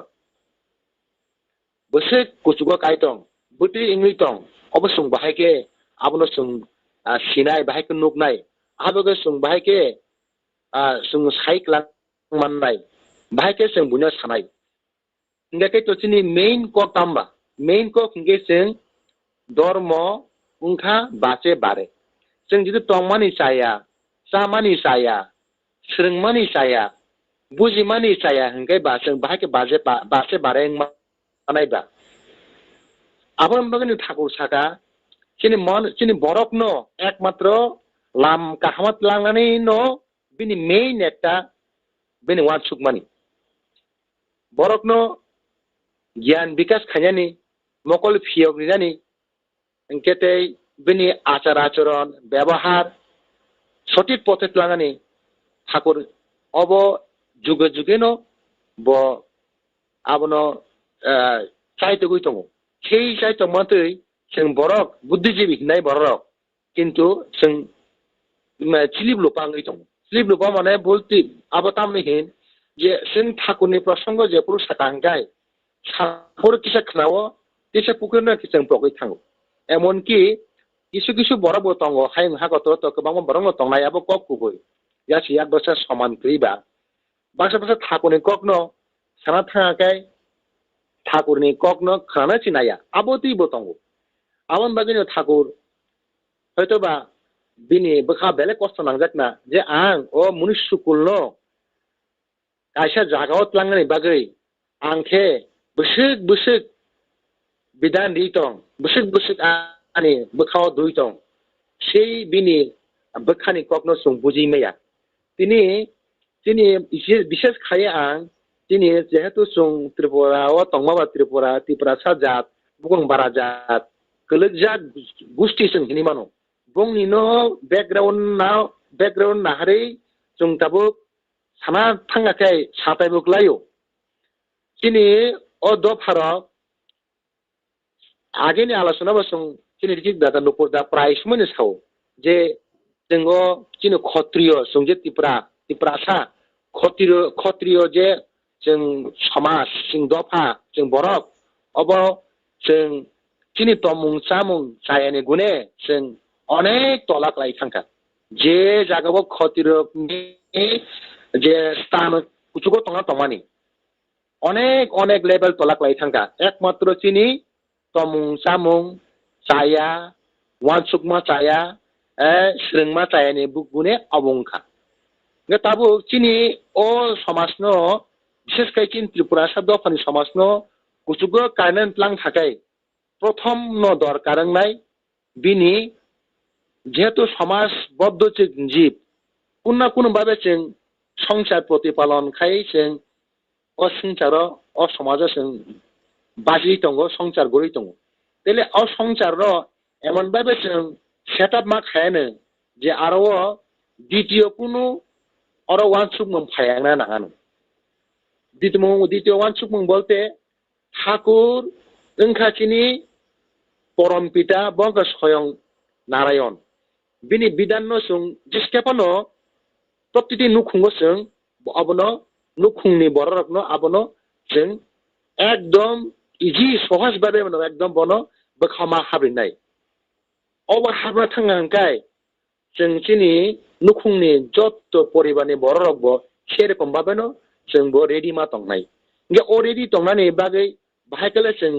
[SPEAKER 6] बसे कुचुगो कायतं बुति इंगै तं अबसुं बाहायके आबनो सुं सिनाय बाहायके नुकनाय आबोगे सुं बाहायके सुं साइक्लां माननाय बाहायके जों बुनो सानाय इंगाके तोचिनि मेइन क ताम्बा मेइन को हिंगे जों धर्म उंखा बाचे बारे जों जुदि तंमानि साया सामानि साया स्रोंमानि साया बुजिमानि साया हिंगे बा जों बाहायके बाचे बारे मानायबा आबन बगनि ठाकुर साका चिनि बरक न एकमात्र लाम काहामत लांनानै न बिनि मेइन एकटा बिनि वानसुकमानि बरक न ज्ञान विकास खायनानि मकल फियोग निजानि इंकेते बिनि आचार आचरण व्यवहार सठिक पथे लांनानै ठाकुर अब जुगे जुगे न ब आबनो साहित्य गई दङ সেই साहित्य मथै जों बरक बुद्धिजीवी हिनाय बरक किन्तु जों चिलिबलुपाङै दङ चिलिबलुपा माने बोलति आबतामनि हिन जे जों ठाकुरनि प्रसंग जे पुरुष साकांगाय साफोर किसा खनावो किसा पुकुरना किसा प्रगै थाङो एमनकि किसु किसु बरक दङ हायं हागत त गोबां बरक दंनायाबो ककबोय यासि एक बছর समान गैबा बासा बासा ठाकुरनि ककनो साना थाङाखाय ठाकुरनि ककनो खाना चिनाया आबोतिबो दङ आवन बागिनो ठाकुर हयतोबा बिनि बखा बेले कष्ट नांजाकना जे आं ओ मनुष्य कुलनो कायसा जागाव लांनानै बागै आंखे बोसोक बोसोक बिधान दी दं बोसोक बोसोक आनि बखाव दुइ दं সেই बिनि बखानि ककनो सुं बुजिमैया तिनि विशेष खाये आं तिनि जेहेतु सुं त्रिपुरा ओ तंमाबा त्रिपुरा साजात बुगं बारा जात कलक जात गुस्ति जों हिनि मानो बुंनि न बैकग्राउंड नाहारै जों दाबो साना थाङाखै सातायबोलायो तिनि ओ दफाराव आगेनि आलोचना बसं तिनि दिक दादा नपुर दा प्राइस मोने साव जे जोंगो तिनि क्षत्रिय जों जे तिप्रासा क्षत्रिय जे जों समाज जों दफा जों बरक अब जों तिनि तमुं चामुं सायानि गुने जों अनेक तलाक लाई थांखा जे जागाबो क्षत्रियनि जे स्थान कुचुगो तङा तमानि अनेक लेवल तलाक लाई थांखा एकमात्र तिनि तमुं चामुं साया वानसुकमा साया स्रोंमा सायानि बुगुने अबंखा ताबो तिनि ओ समाजनो विशेष kai tin Tripura sabdo phani samasno kuchugo kainan tlang thakai प्रथम न दरकारंनाय बिनि जेहेतु समाज बद्ध जीव कुन कुन भावे जों संसार प्रतिपालन खाय जों असंसार असमाज जों बाजि दङ संसार गरि दङ तेले असंसार र एमन भावे जों सेटअप मा खायनो जे आरो द्वितीय कुनु अरो वानसुक मम फायाना नागानो द्वितीय वानसुक मम बोलते ठाकुर ओंखाचिनि परम पिता बग स्वयं नारायण बिनि बिधान जों जिसकेपनो प्रतिति नुखुंगो जों अबनो नुखुंनि बररकनो अबनो जों एकदम इजि सहज भाबे एकदम बनो बखामा हाबिनाय अब हाबना थांगांखाय जों चिनि नुखुंनि जत्त परिबारनि बररकबो सेरकम भाबेनो जोंबो रेडि मा दंनाय गे अलरेडि दंनानै बागै बाहायकले जों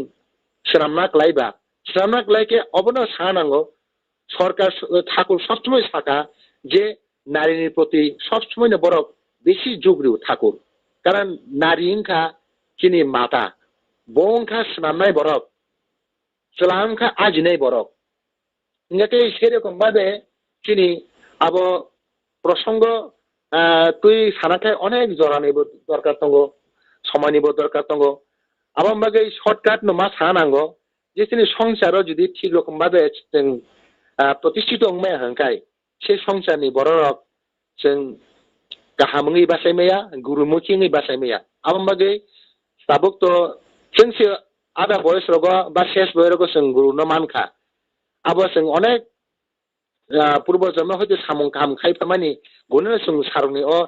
[SPEAKER 6] सोरामनाक लायबा सोरामनाक लायके अबनो सानांगो सरकार ठाकुर सबसमय साका जे नारीनि प्रति सबसमय बरक বেশি জুগরিও ঠাকুর কারণ নারী ইনখা চিনি মাতা বংখা স্নামনাই বরক চলামখা আজিনাই বরক ইংকে সেরকম ভাবে চিনি আবো প্রসঙ্গ তুই সানাখায় অনেক জড়ানিব দরকার দङ সময়নিব দরকার দङ আবার বাকি শর্টকাট नमा সানাंगौ যে চিনি সংসারও যদি ঠিক রকম ভাবে जों প্রতিষ্ঠিত অংমায় হংখাই সে সংসারনি বড়রক जों gahamङै बासायमाया गुरुमुखिङै बासायमाया आबं बागै sabuk to जोंसो आदा बयस रगो बा शेष बयस रगो जों गुरुनो मानखा abo जों अनेक पूर्व जन्म हयতো सामं काम खायफामानि गुनो जों सारनि अ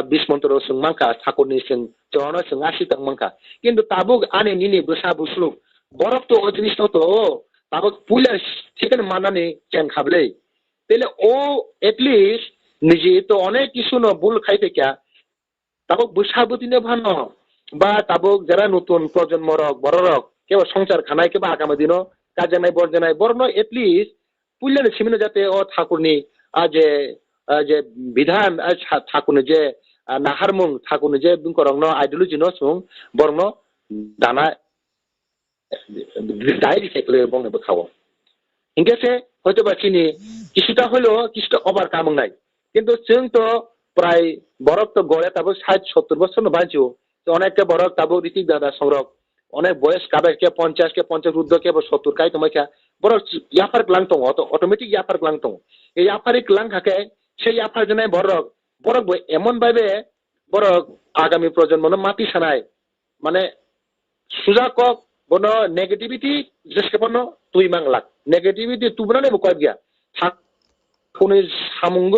[SPEAKER 6] 20 मन्त्र जों मानखा ठाकुरनि जों जनो जों आसितक मानखा किन्तु ताबुक आने निनि बसा बुसलु बरफ तो अजिनिस तो ताबुक पुलिस थिकन मानानि चेन खाबले तेले ओ एटलिस्ट निजे तो अनेक किसुनो बुल खाइते क्या ताबुक बसाबुतिने भानो बा ताबुक जरा नतुन प्रजन्म रक बररक केबा संसार खानाय केबा आगामा दिनो काजनाय बरजनाय बरनो एटलिस्ट पुलिस सिमिनो जाते ओ ठाकुरनि जे विधान ठाकुरनि जे नाहारमुं ठाकुरनि जे बुंकरंनो आइडियोलॉजी नो सुं बरनो दाना डायरी साइकेल बंने बखाव इंगेसे হয়তো বা চিনি কিছুটা হলো কিছুটা ওভার কামনাই কিন্তু जों তো প্রায় বরক তো গড়ে তাবো 60 70 বছর ন বাঁচো তো অনেকটা বরক তাবো রীতি দাদা সংরক অনেক বয়স কাবে কে 50 কে 50 ঊর্ধ্ব কে 70 কাই তোমাকে বরক ইয়াফার গ্লাং দङ অটোমেটিক ইয়াফার গ্লাং দङ এই ইয়াফারি গ্লাং থাকে সেই ইয়াফার জন্য বরক বরক এমন ভাবে বরক আগামী প্রজন্মনো মাটি সানায় মানে সুজাকক বনো নেগেটিভিটি যেসকে বনো তুই মাংলাক নেগেটিভিটি তুবনানে বকয় গিয়া কোনে সামঙ্গ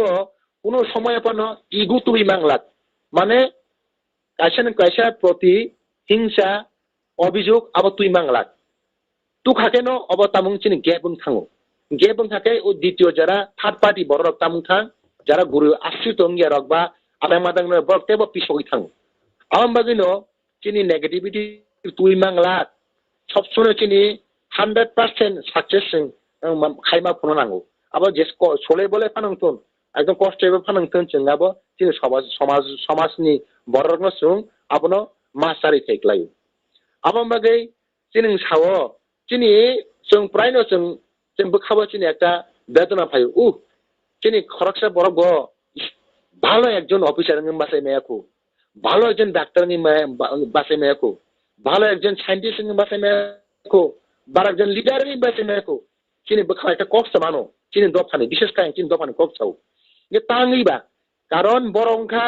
[SPEAKER 6] কোন সময় পনো ইগু তুই মাংলাক মানে কাইসা প্রতি হিংসা অভিযোগ আবার তুই মাংলাক তু খাকেনো অব তামুং চিনি গেবুং থাঙ্গো গেবুং থাকে ও দ্বিতীয় যারা থার্ড পার্টি বড় রক তামুং থাং যারা গুরু আশ্রিত অঙ্গিয়া রক বা আবাই মাদাং বরক তেব পিছই থাঙ্গো আম বাগিনো চিনি নেগেটিভিটি তুই মাংলাক সবসময় চিনি 100% সাকসেস খাইমা ফোন নাঙ্গো আবার যে সলে বলে ফানাংতন একদম কষ্টে ফানাংতন চিনাবো চিনি সমাজনি বড় রকম সুং আপনো মাসারি থাইক্লাयो আবার বাগै চিনি সাও চিনি जों प्रायनो जों বখাবো চিনি একটা বেদনা পাইও চিনি খরকসা বড় গো ভালো একজন অফিসার নিম বাসায় মেয়াকো ভালো একজন ডাক্তার নিম বাসায় মেয়াকো ভালো একজন সায়েন্টিস্ট নিম বাসায় মেয়াকো বার একজন লিডার নিম বাসায় মেয়াকো চিনি বখা একটা কষ্ট মানো চিনি দফানি বিশেষ করে চিনি দফানি কষ্টও যে তাঙ্গিবা কারণ বরংখা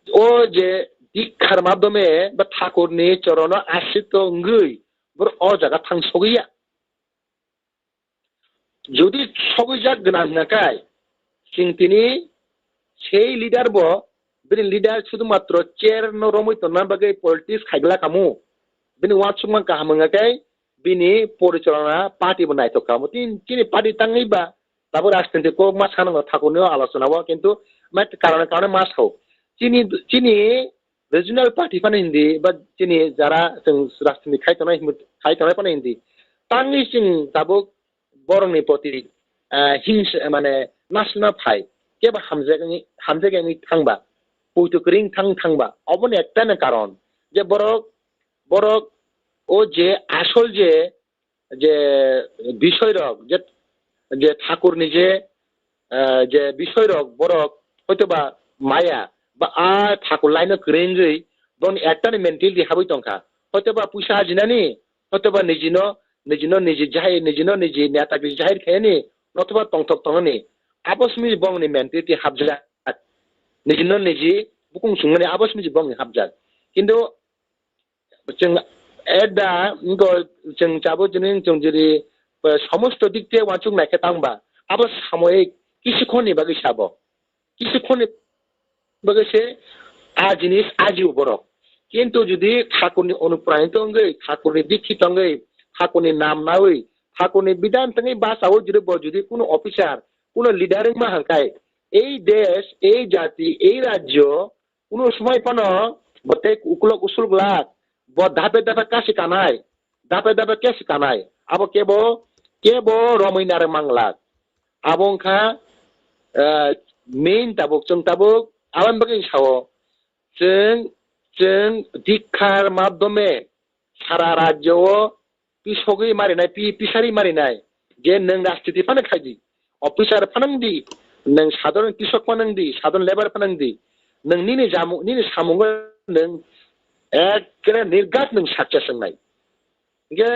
[SPEAKER 6] ও যে দীক্ষার মাধ্যমে বা ঠাকুরনি চরণ আশ্রিত অঙ্গই বড় অ জায়গা থাংসগিয়া যদি সগৈজাক গোনাं নাকায় जों তিনি সেই লিডার ব বিনি লিডার শুধুমাত্র চেয়ার ন রমইতো না বাগে পলিটিক্স খাইগলা কামু বিনি ওয়াচুমা কাহামঙ্গাকাই বিনি পরিচালনা পার্টি বনাইতো কামু তিনি পার্টি তাঙ্গিবা তারপর রাজনীতি কো মাস খানাঙ্গ ঠাকুরনিও আলোচনা হওয়া কিন্তু কারণে মাস হোক চিনি রিজনাল পার্টি ফানে হিন্দি বা চিনি যারা जों রাজনীতি খাইতনাই ফানে হিন্দি তাঙ্গি जों তাবো বরংনি প্রতি হিংসা মানে নাসনা ফাই কেবা হামজাগানি থাংবা পৈতুকরিং থাংবা অবনে একটা না কারণ যে বরক ও যে আসল যে বিষয় রক যে ঠাকুরনি যে বিষয় রক বরক হয়তোবা মায়া বা ঠাকুর লাইন গ্রেঞ্জই বন একটা মেন্টালিটি হাবই তংখা হয়তোবা পয়সা আজিনানি হয়তোবা নিজি নেতাকে জাহির খায়নি নতুবা তংথক তংনি আবসমি বংনি মেন্টালিটি হাবজা নিজি বুকুং সুংনি আবসমি বংনি হাবজা কিন্তু जों এডা जों যাবো जों যদি সমস্ত দিক থেকে ওয়াচুং নাইকে তাংবা আবার সাময়িক কিছুক্ষণই বাকি সাবো কিছুক্ষণই বাকি জিনিস আজিও বড় কিন্তু যদি ঠাকুরনি অনুপ্রাণিত অঙ্গই ঠাকুরনি দীক্ষিত অঙ্গই ঠাকুরনি নাম নাওই ঠাকুরনি বিধান তঙ্গই বাসাও যদি কোনো অফিসার কোনো লিডারিং মা হাঙ্কাই এই দেশ এই জাতি এই রাজ্য কোনো সময় পানো বতে উকুলক উসুল গ্লাক ব ধাপে ধাপে কেসি কানাই আবো কেবো রমইনারে মাংলাক আবংখা main tabuk awan bagay sao जों dikkhar माध्यमे सारा राज्योआव पिसगै मारिनाय पिसारि मारिनाय जे नों राजनीति फानो खायदि अफिसार फानांदि नों साधारन कृषक फानांदि साधारन लेबार फानांदि नोंनि सामुंगो नों एकेबारे निर्घात नों साक्ष्य सोंनाय गे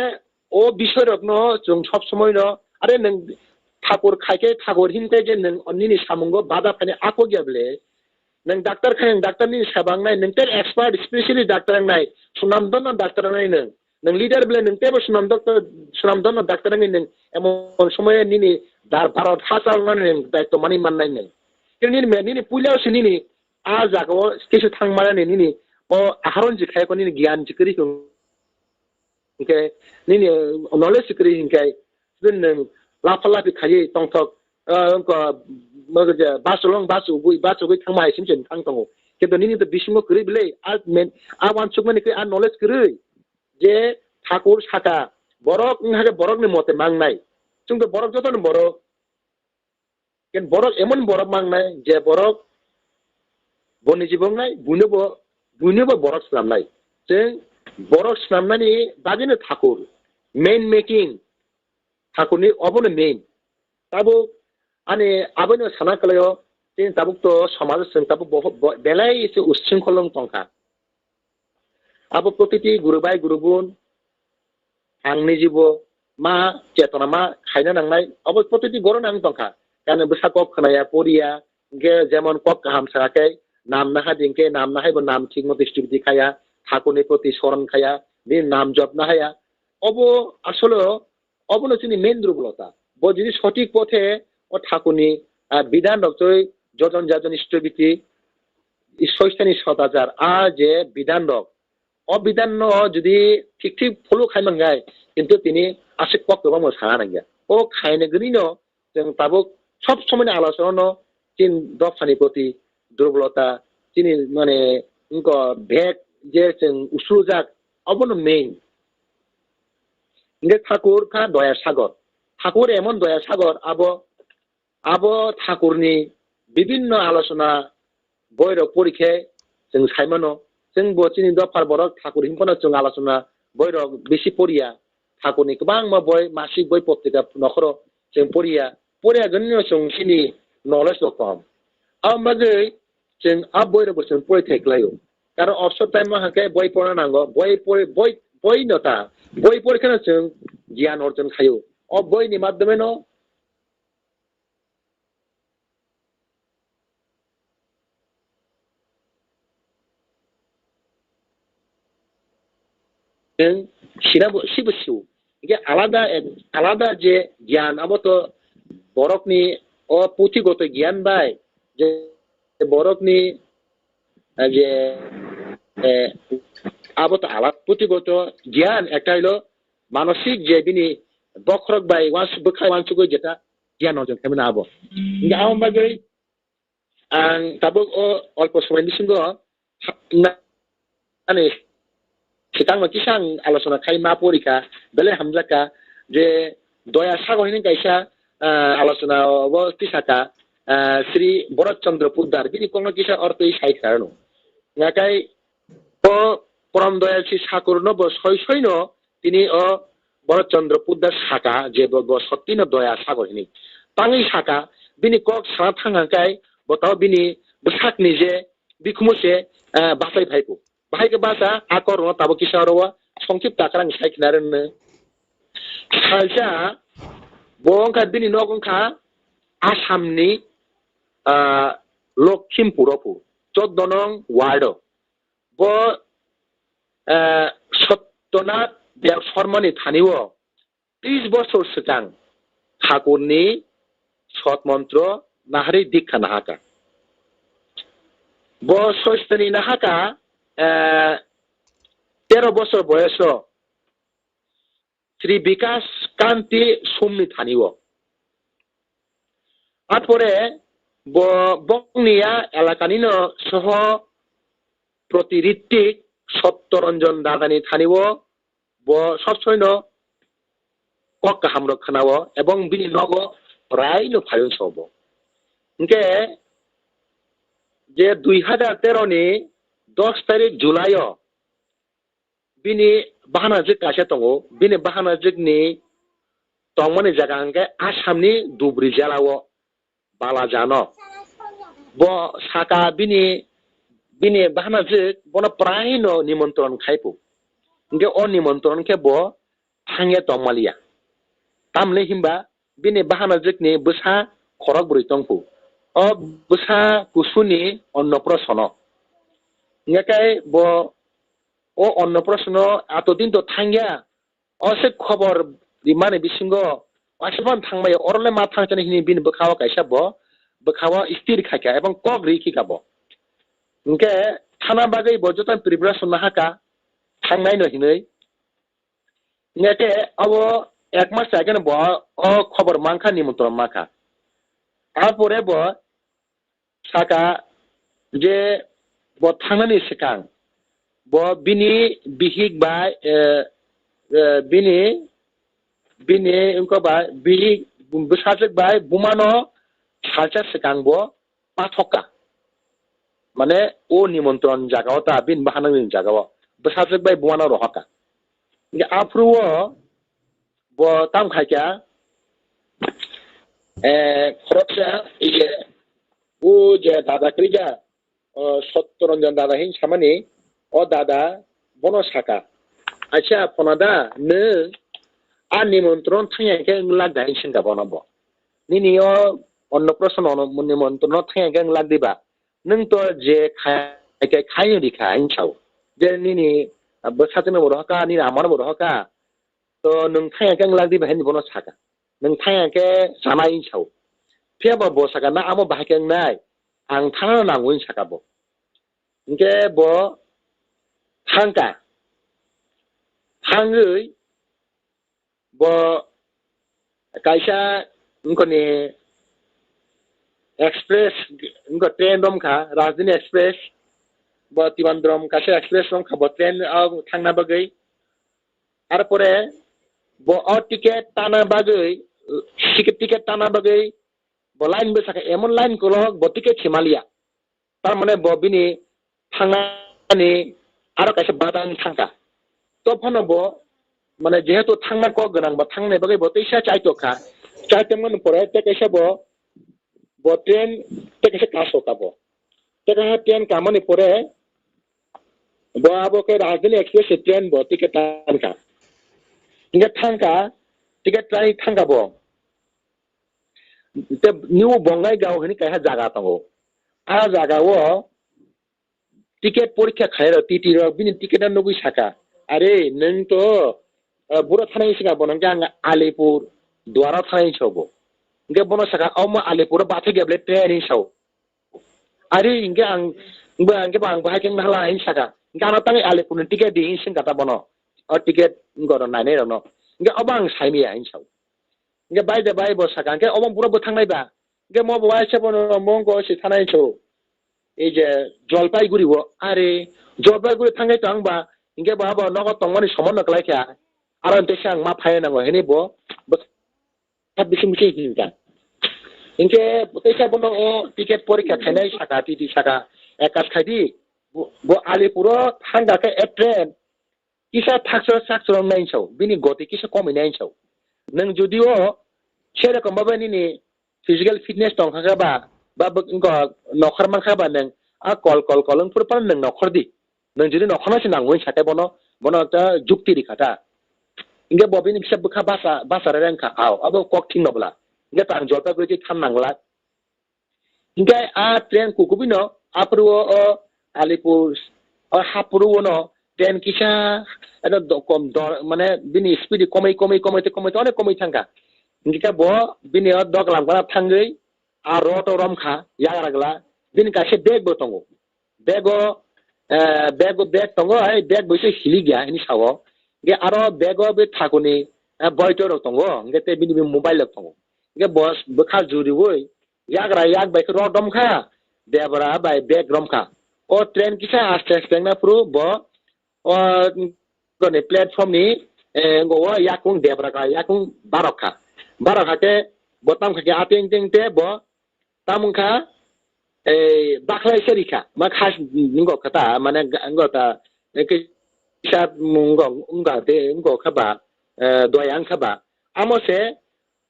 [SPEAKER 6] ओ बिसोरकनो जों सब समयनो आरे नों ठाकुर खायके ठाकुर हिनते जे नों अन्निनि सामुंगो बादा फायनाय आख गैयाब्ले नों डाक्टर खायन डाक्टरनि साबांनाय नों तेर एक्सपार्ट स्पेशलिस्ट डाक्टर नाय सुनामदन डाक्टर नाय नों लिडार ब्ले नों तेबो सुनामदन डाक्टर नाय नों एमन समय निनि दार भारत हासार नाय दायित्व मानि माननाय नों निनि पुलियावसो निनि आ जागाव केसो थांमाराय निनि ओ आहारन जिखायको निनि ज्ञान जिकरिखौ ओके निनि नलेज जिकरि हिंखाय नों लाफा लाफि खायै तंथक बासुगै थांमा इसिमसो थांथंगौ किन्तु निनि बिसिमो करै बिले आ वानसुकमानिखै आ नलेज करै जे ठाकुर साका बरक नहागे बरकनि मते मांनाय जोंथ' बरक जतन बरक किन्तु बरक एमन बरक मांनाय जे बरक बनि जिबंनाय बुनोबो बरक स्लामनाय जों बरक स्लामनायनि बागैनो ठाकुर मेन मेकिं ठाकुरनि अबनो मेन ताबो आने आबनो साना कलायो जों ताबुक समाज जों ताबु बेलाय एसे उच्छृंखलन तंखा आबो प्रतिति गुरुबाय गुरुबुन आंनि जिबो मा चेतना मा खायना नांनाय अब प्रतिति गरो नां तंखा गाने बैसाग खोनाया परिया गे जेमन कक गाहाम साराखै नाम नाहा दिंके नाम नाहायबो नाम ठीक मते स्थिति खाया ठाकुरनि प्रति स्मरण खाया बे नाम जपना हाया अब आसले अबनो जोंनि मेन दुर्बलता ब जुदि सঠিক पथे ओ ठाकुरनि बिधान रक्तय जतन जाजन स्टबिति सस्तानि 7000 आ जे बिधान रक अबिधान न जुदि ठीक फलो खायमंगाय किन्तु तिनि आसे कक गोबां मोसाना नांगया ओ खायने गनि न जों ताबो सब समय आलोचना न तीन दफानि प्रति दुर्बलता तिनि माने उनको भेग जे जों उसुजाक अबनो मेन इंगे ठाकुर का दया सागर ठाकुर एमन दया सागर आबो ठाकुरनि विभिन्न आलोचना बयरक परिखे जों सायमनो जों बचिनि दफार बरक ठाकुर हिंखना जों आलोचना बयरक बेसि परिया ठाकुरनि गोबां मा बय मासिक बय पत्रिका नखरो जों परिया गन्य जों सिनि नलेज दकम आमबागै जों अब बयरक जों परिथेक्लायो कारण अवसर टाइम मा हाके बय पढ़ा नांगो बय नता बय परिखना जों ज्ञान अर्जन खायो अब बयनि माध्यमे न सिबसिउ इ게 आलादा जे ज्ञान अब तो बरकनि अ पुथिगत ज्ञान बाय जे बरकनि जे अब तो आलादा पुथिगत ज्ञान একটা হলো মানসিক যে বিনি বখরক বাই ওয়াস বখাই ওয়ানসুগো যেটা জ্ঞান অর্জন কেমন আবো ইঙ্গা আম বাগৈ আং তাবো অল্প সময়नि सिंगो মানে सितां किसां आलोचना खाय मा परिखा बेले हमजाका जे दया सागरनि गायसा आलोचना व किसाका श्री भरत चंद्र पुद्दार बिनि कोनो किसा अर्थै सायखारनो नाकाय ओ परम दयाल श्री साकुरनो ब सयसयनो तिनि अ भरत चंद्र पुद्दार साका जे ब सत्तिनो दया सागरनि तांगै साका बिनि कक सा थांगाकाय बताव बिनि बसाकनि जे बिखुमसे बासाय भाइको बाहायके बासा आकर न ताबो किसारवा संक्षिप्त आकारां सायखिनारनो सालजा बंका बिनि नगंखा आसामनि लखिमपुरपु 14 नং वार्ड ब सत्यनाथ देव शर्मानि थानिव 30 বছর सिगां ठाकुरनि सत मन्त्र नाहारि दीक्षा नाहाका ब सस्तनि नाहाका 13 বছর বয়স শ্রী বিকাশ কান্তি সোমনি থানিব তারপরে বংনিয়া এলাকানিনো সহ প্রতিঋত্বিক সত্যরঞ্জন দাদানি থানিব ব সবসময় কক্কা হামরক খানাব এবং বিনি নগ প্রায় ফায়ন সব ইনকে जे 2013 नि 10 तारिख जुलाइआव बिनि बाहाना जिक कासे दंगो बिनि बाहाना जिकनि तंमनि जागा हंखे आसामनि दुब्रि जिल्लायाव बालाजानो बो साका बिनि बाहाना जिक बनो प्राय नो निमंत्रण खाइपु इंगे ओ निमंत्रण के बो थांगे तंमालिया तामले हिमबा बिनि बाहाना जिकनि बसा खरक बुरि तंपु ओ बसा कुसुनि अन्नप्रसन्न इंगे बो ओ अन्नप्रसन्न आतदिन तो थांगिया असे खबर रिमाने बिसिंगो आसिबान थांबाय अरले मा थांचने हिनि बिन बखावा काइसा बो बखावा स्थिर खाका एवं कग रिखि काबो इंगे थाना बागै बजतन प्रिपरेशन हाका थांनाय न हिनै इंगे अब एक मास जागोन बो ओ खबर मांखा निमंत्रण माखा आरपरे बो साका जे बो थांनानै सिगां बो बिनि बिहिक बाय बिनि उनको बाय बिहिक बसाजक बाय बुमानो सालचा सिगां बो पाथका माने ओ निमंत्रण जागाव ता बिन बाहानांनि जागाव बसाजक बाय बुमानो रहका इंगे आफ्रुओ बो ताम खायका खरकसा इजे उ जे दादा क्रिजा सत्यरंजन दादा हिं सामानि ओ दादा बनो साका अच्छा फनादा न आ निमंत्रण थांयाके लाग दाइन सिंगा बनाबो निनियो अन्नप्रसन्न निमंत्रण थांयाके लाग दिबा नों तो जे खायके खायो दिखा हिंसाव जे निनि बसाजने बरहका नि आमार बरहका तो नों थांयाके लाग दिबा हिनि बनो साका नों थांयाके जानाय हिंसाव फेबा बसाका ना आमो बाहायके नाय आं थांनो नांगौ हिंसाका बो इंगे बो थांका थांगै बो काइसा उनकोनि एक्सप्रेस उनको ट्रेन दमखा राजधानी एक्सप्रेस बो तिवानद्रम काइसा एक्सप्रेस दमखा बो ट्रेन थांना बागै आर परे बो ओ टिकेट ताना बागै टिकेट ताना बागै बो लाइन बसाका एमन लाइन कोलो बो टिकेट हिमालया तार माने बो बिनि थांनानि आरो काइसा बादान थांका तो फनो बो माने जेहेतु थांना को गोनां बा थांनाय बागै बो तैसा चाइतोखा चाइतमन परे ते कैसा बो ट्रेन ते कैसा क्लास होता बो ते कहा ट्रेन कामनि परे बो आबो के राजधानी एक्सप्रेस ट्रेन बो टिकेट तानका इंगे थांका टिकेट ट्राई थांका बो ते न्यू बंगाई गाव हनि कहा जागा तंगो आ जागा वो टिकेट परीक्षा खायर टीटी रो बिनि टिकेट नगुइ साका अरे नों तो बुरा थानाय सिगा बनंगा आलिपुर द्वारा थानाय छबो इंगे बनो साका अम आलिपुर बाथे गेबले ट्रेन साव अरे इंगे आंगे बांग बाहायके नहला इन साका गाना तांग आलिपुर टिकेट दि सिं गाता बनो और टिकेट गरो नायने रनो इंगे अबांग साइमिया इन साव इंगे बायदे बाय बो साका इंगे अबांग बुरा बो थांनाय बा इंगे मो बो आइसे बनो मंगो सि थानाय छौ এই যে জলপাইগুড়ি আরে জলপাইগুড়ি থাঙ্গাই তো আংবা ইনকে বাবা নগদ তংমানি সমন নকলাইখা আর দেশে আং मा फाय नांगो हेनि बो बिसिं बिसिं हिंगा इनके तैसा बनो ओ टिकेट परीक्षा खायनाय साका टीटी साका एकास खायदि बो आलिपुर थांगाके ट्रेन किसा थाक्सर साक्सर नाइनसाव बिनि गति किसा कमै नाइनसाव नों जुदिओ सेरकम बाबानिनि फिजिकल फिटनेस दंखाबा बा इनको नखर मांखाबा नों आ कल फुरपान नों नखर दि नों जुदि नखरनासि नांगौ साथे बनो ता जुक्ति रिखाता इंगे बबिनि फिसा बखा बासा रेंखा आव अब कक्थिं नबला इंगे तां जलपा गुजि थाम नांगला इंगे आ ट्रेन कुकुबिनो आप्रुओ आलिपुर और हापुरुओनो ट्रेन किसा एनो कम माने बिनि स्पीड कमै अनेक कमै थांगा इंगे बो बिनि दग लांबा थांगै आ रोट रमखा यागरागला बिनि कासे बेग बो तंगो बेग तंगो आइ बेग बैसे हिलि गया इनि सावो गे आरो बेगो बे थाकुनि बयटर तंगो गे ते बिनि मोबाइल तंगो गे बस बखा जुरिवै याग्रा याग बाइक रो दमखा देबरा बाय बेग रमखा ओ ट्रेन किसा आस्ते ना प्रू बो ओ गने प्लेटफॉर्म नि गो याकुं देबरा का याकुं बारखा के बतम खके आतें तें ते बो तामुखा baklai serika ma khas ngo kata mane ngo ta ke sat ngo nga te ngo khaba doyang khaba amose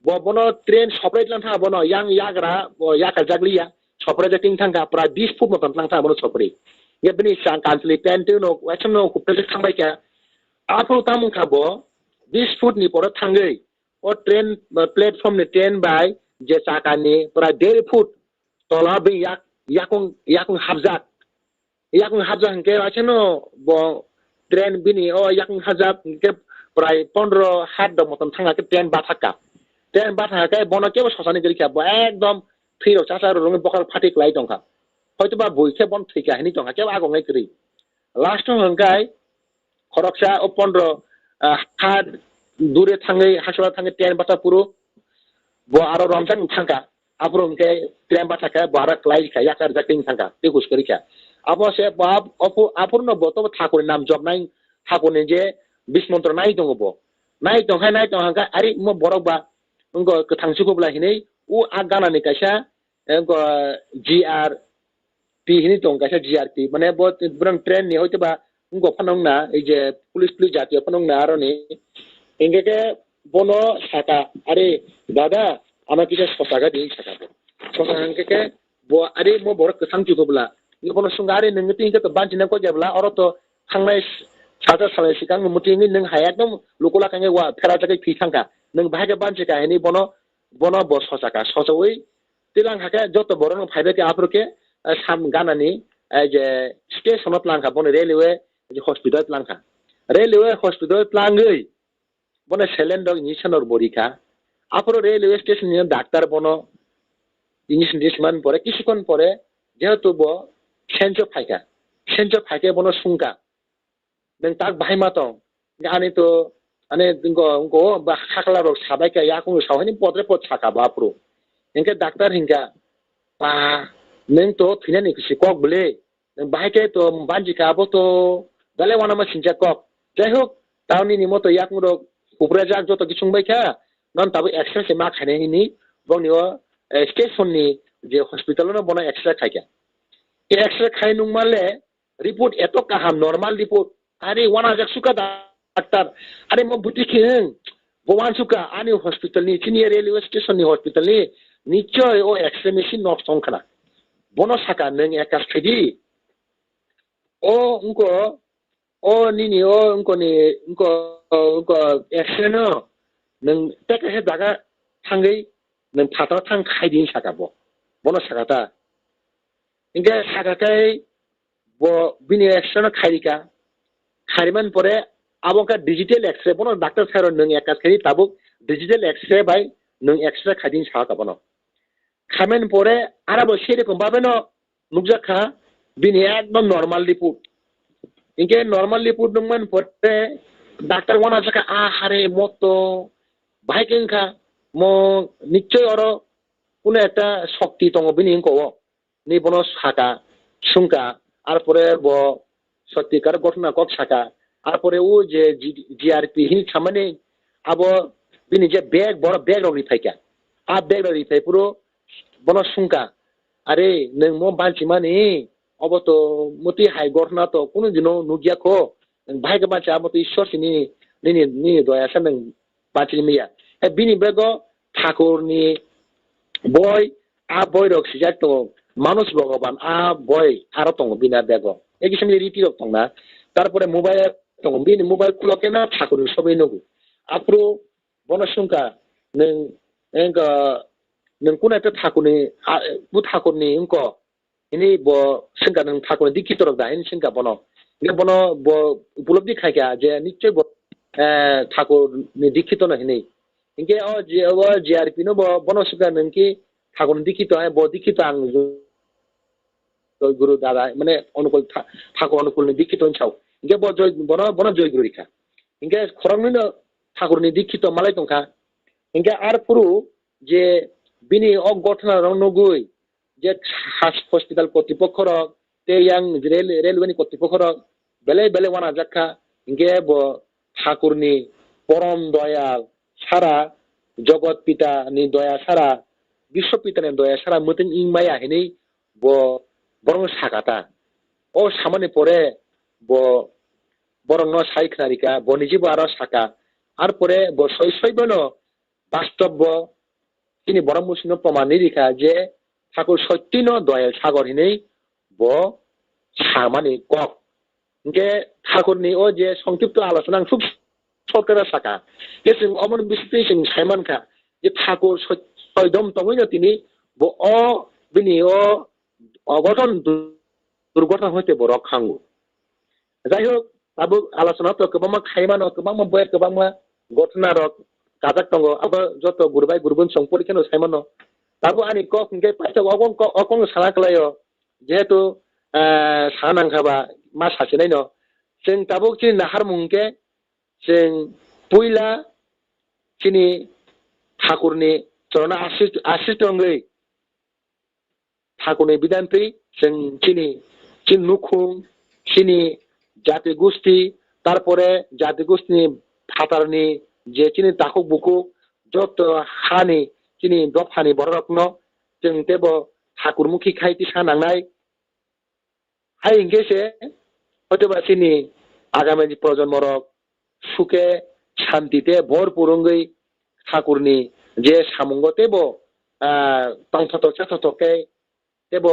[SPEAKER 6] bo bono train separate lang tha bono yang yagra bo yaka jaglia separate ting thanga pra 20 foot moton lang tha bono separate ye bini sang kansli tent no wacham no ku pele thangbai ka apo tamung khabo 20 foot ni pora thangai o train platform ni train by je sakani pra 1.5 foot tola be yakung habjat ke acheno bo train bini o yakung habjat ke prai 15 hat do moton thanga ke train bathaka train bathaka bono ke sosani gari ka bo ekdom phiro chasa rong bokal phatik lai tongka hoyto ba boike bon thika hini tongka ke agong ngai kri last hangkai khoroksa o 15 hat dure thangai hasula thangai train bata puro bo aro ramjan thangka apro ke train bathaka bara klai ka yakar jaking thangka te kus kari ka abo se bab apurno bo to ঠাকুর নাম জপ নাই ঠাকুর যে 20 মন্ত্র নাই দংবো নাই দংহা আরে মো বরবা ngo ketangsuko bla hini u agana ni kaisa ngo GRP hini tong kaisa GRP mane bo brang train ni hoite ba ngo phanong na ei je police jatiyo phanong na aro ni engeke bono saka are dada ama kisa sotaka di saka sotaka engeke bo are mo bor ketangsuko bla ni bono sungare nang ting ke banjina ko jabla oro to thangnai sata salai sikang mutingi nang hayakdom lukola kange wa phera jakai phithangka nang bahage banjika hini bono bo sosaka sosoi tilang hake joto borong phaibe ke aproke sam ganani je station langka bono railway je hospital langka railway hospital langei bono selendog nisanor borika apro railway station ni doctor bono English ডিসমান পরে কিছুক্ষণ পরে যেহেতু ব সেঞ্চো ফাইকে বনো সুংকা নং তাক বাহাইমা দं আনি তো আনে গো বা খাকলা রক সাবাইকা ইয়াকুং সাवहायनि পদ্রে পদ সাকা বাপ্রো ইনকে ডাক্তার হিংকা পা নং তো ফিনানি কিসি কক বলে বাহাইকে তো বানজিকা আবো তো দালে ওয়ানামা সিনজা কক যাই হোক তাওনি নি মতো ইয়াকুং রক উপরে যাক যত কিছুং বাইকা নন তাবো এক্সরে মা খাইনাইনি বংনিও স্টেশননি যে হসপিটালনো বনা এক্সরে খাইকা এক্সরে খাইনুং মালে রিপোর্ট এত কাহাম নরমাল রিপোর্ট আরে ওয়ানা যাক সুকা ডাক্তার আরে মো বুটিখিং বওয়ান সুকা আনি হসপিটালনি চিনি রেলওয়ে স্টেশননি হসপিটালনি নিশ্চয় ও এক্সরে মেশিন নষ্ট হংখানা বনো সাকা নং একাস ফেদি ও উনকো ও নিনি ও উনকো এক্সরে নো নং টেকে দাগা থাঙ্গै nang phatao thang khaidin sakabo bono sakata inge sakakai bo bini extra khairika khariman pore abonka digital x-ray bono doctor saro nang ekas khari tabuk digital x-ray bai nang extra khaidin sakabono khamen pore arabo shere ko babeno nukjakha bini ekdom normal report inge normal report nungman pore doctor wana jaka hare moto bhaikenka mo নিশ্চয় অরো কোনো একটা শক্তি দङ বিনি কো নি বনো সাকা সুংকা আর পরে ব সত্যিকার ঘটনা কক সাকা আর পরে ও যে জিআরপি হি সামনে আবো বিনি যে ব্যাগ বড় ব্যাগ রগি ফাইকা আ ব্যাগ রগি ফাই পুরো বনো সুংকা আরে নং মো বানচি মানি অব তো মতি হাই ঘটনা তো কোনো দিন নুগিয়া কো ভাইকে বাঁচা আবো তো ঈশ্বর সিনি নি দয়া সান বাঁচি মিয়া bini bego ঠাকুরনি boy a boy rok sijak to মানুষ ভগবান a boy aro tong bina bego egi samni riti rok tong na tarpore mobile tong bini mobile kuloke na Thakur sobai nogu apro bono sungka neng enga neng kuna ta ঠাকুরনি bu ঠাকুরনি engko ini bo singka neng ঠাকুরনি dikito rok da ini singka bono nge bono bo upulobdi khaika je nichoi bo ঠাকুরনি dikito na hini inge o GRP no bono suka nengki ঠাকুর দীক্ষিত হয় ব দীক্ষিত আং জয়গুরু দাদা মানে অনুকূল ঠাকুর অনুকূল দীক্ষিত চাও ইনকে বন জয়গুরু রেখা ইনকে খরংনি ঠাকুরনি দীক্ষিত মালাই তংখা ইনকে আর পুরো যে বিনি অঘটনা রংনগুই যে হসপিটাল কর্তৃপক্ষ রক তে ইয়াং রেলওয়েনি কর্তৃপক্ষ রক বেলে বেলে ওয়ানা জাখা ইনকে ব ঠাকুরনি পরম দয়াল সারা জগৎ পিতা নি দয়া সারা বিশ্ব পিতা নি দয়া সারা মতন ইংমায়া হেনি bo borong sakata o samani pore bo borong no sai khnarika bo niji bo aro saka ar pore bo soi bono বাস্তব্য তিনি বরং মুসিনো প্রমাণ নিরিখা যে ঠাকুর সত্যি ন দয়াল সাগর হিনেই ব সামানি কক যে ঠাকুরনি ও যে সংক্ষিপ্ত আলোচনা খুব সরকারা সাকা এসে অমন বিস্তৃত সাইমানখা যে ঠাকুর সৈদম তমইন তিনি ব অ বিনি ও অঘটন দুর্ঘটনা হইতে ব রক্ষাঙ্গু যাই হোক আবু আলোচনা তো গোबां খাইমানো गोबां বয় गोबां ঘটনা রক কাজাক দङ আবার যত গুরবাই গুরবন সং পরীক্ষানো সাইমানো তাবো আনি কক ইনকে পাইতা অকং সানাকলাयो যেহেতু সানাंखाबा मा सासेनाय न जों ताबो कि नाहार मुंके जों पुइला किनि ठाकुरनि चरना आशिष्टंगै ठाकुरनि बिदान्ति जों किनि नुखुं किनि जाति गोष्ठी तारपरे जाति गोष्ठीनि फातारनि जे किनि ताकुक बुकु जत हानि किनि दफानि बररत्न जों तेबो ठाकुरमुखी खाइति सानांनाय हाय इंगेसे হয়তোবা তিনি আগামী প্রজন্মরক সুখে শান্তিতে ভরপুরঙ্গই ঠাকুরনি যে সামঙ্গতেব তংথতকে তেব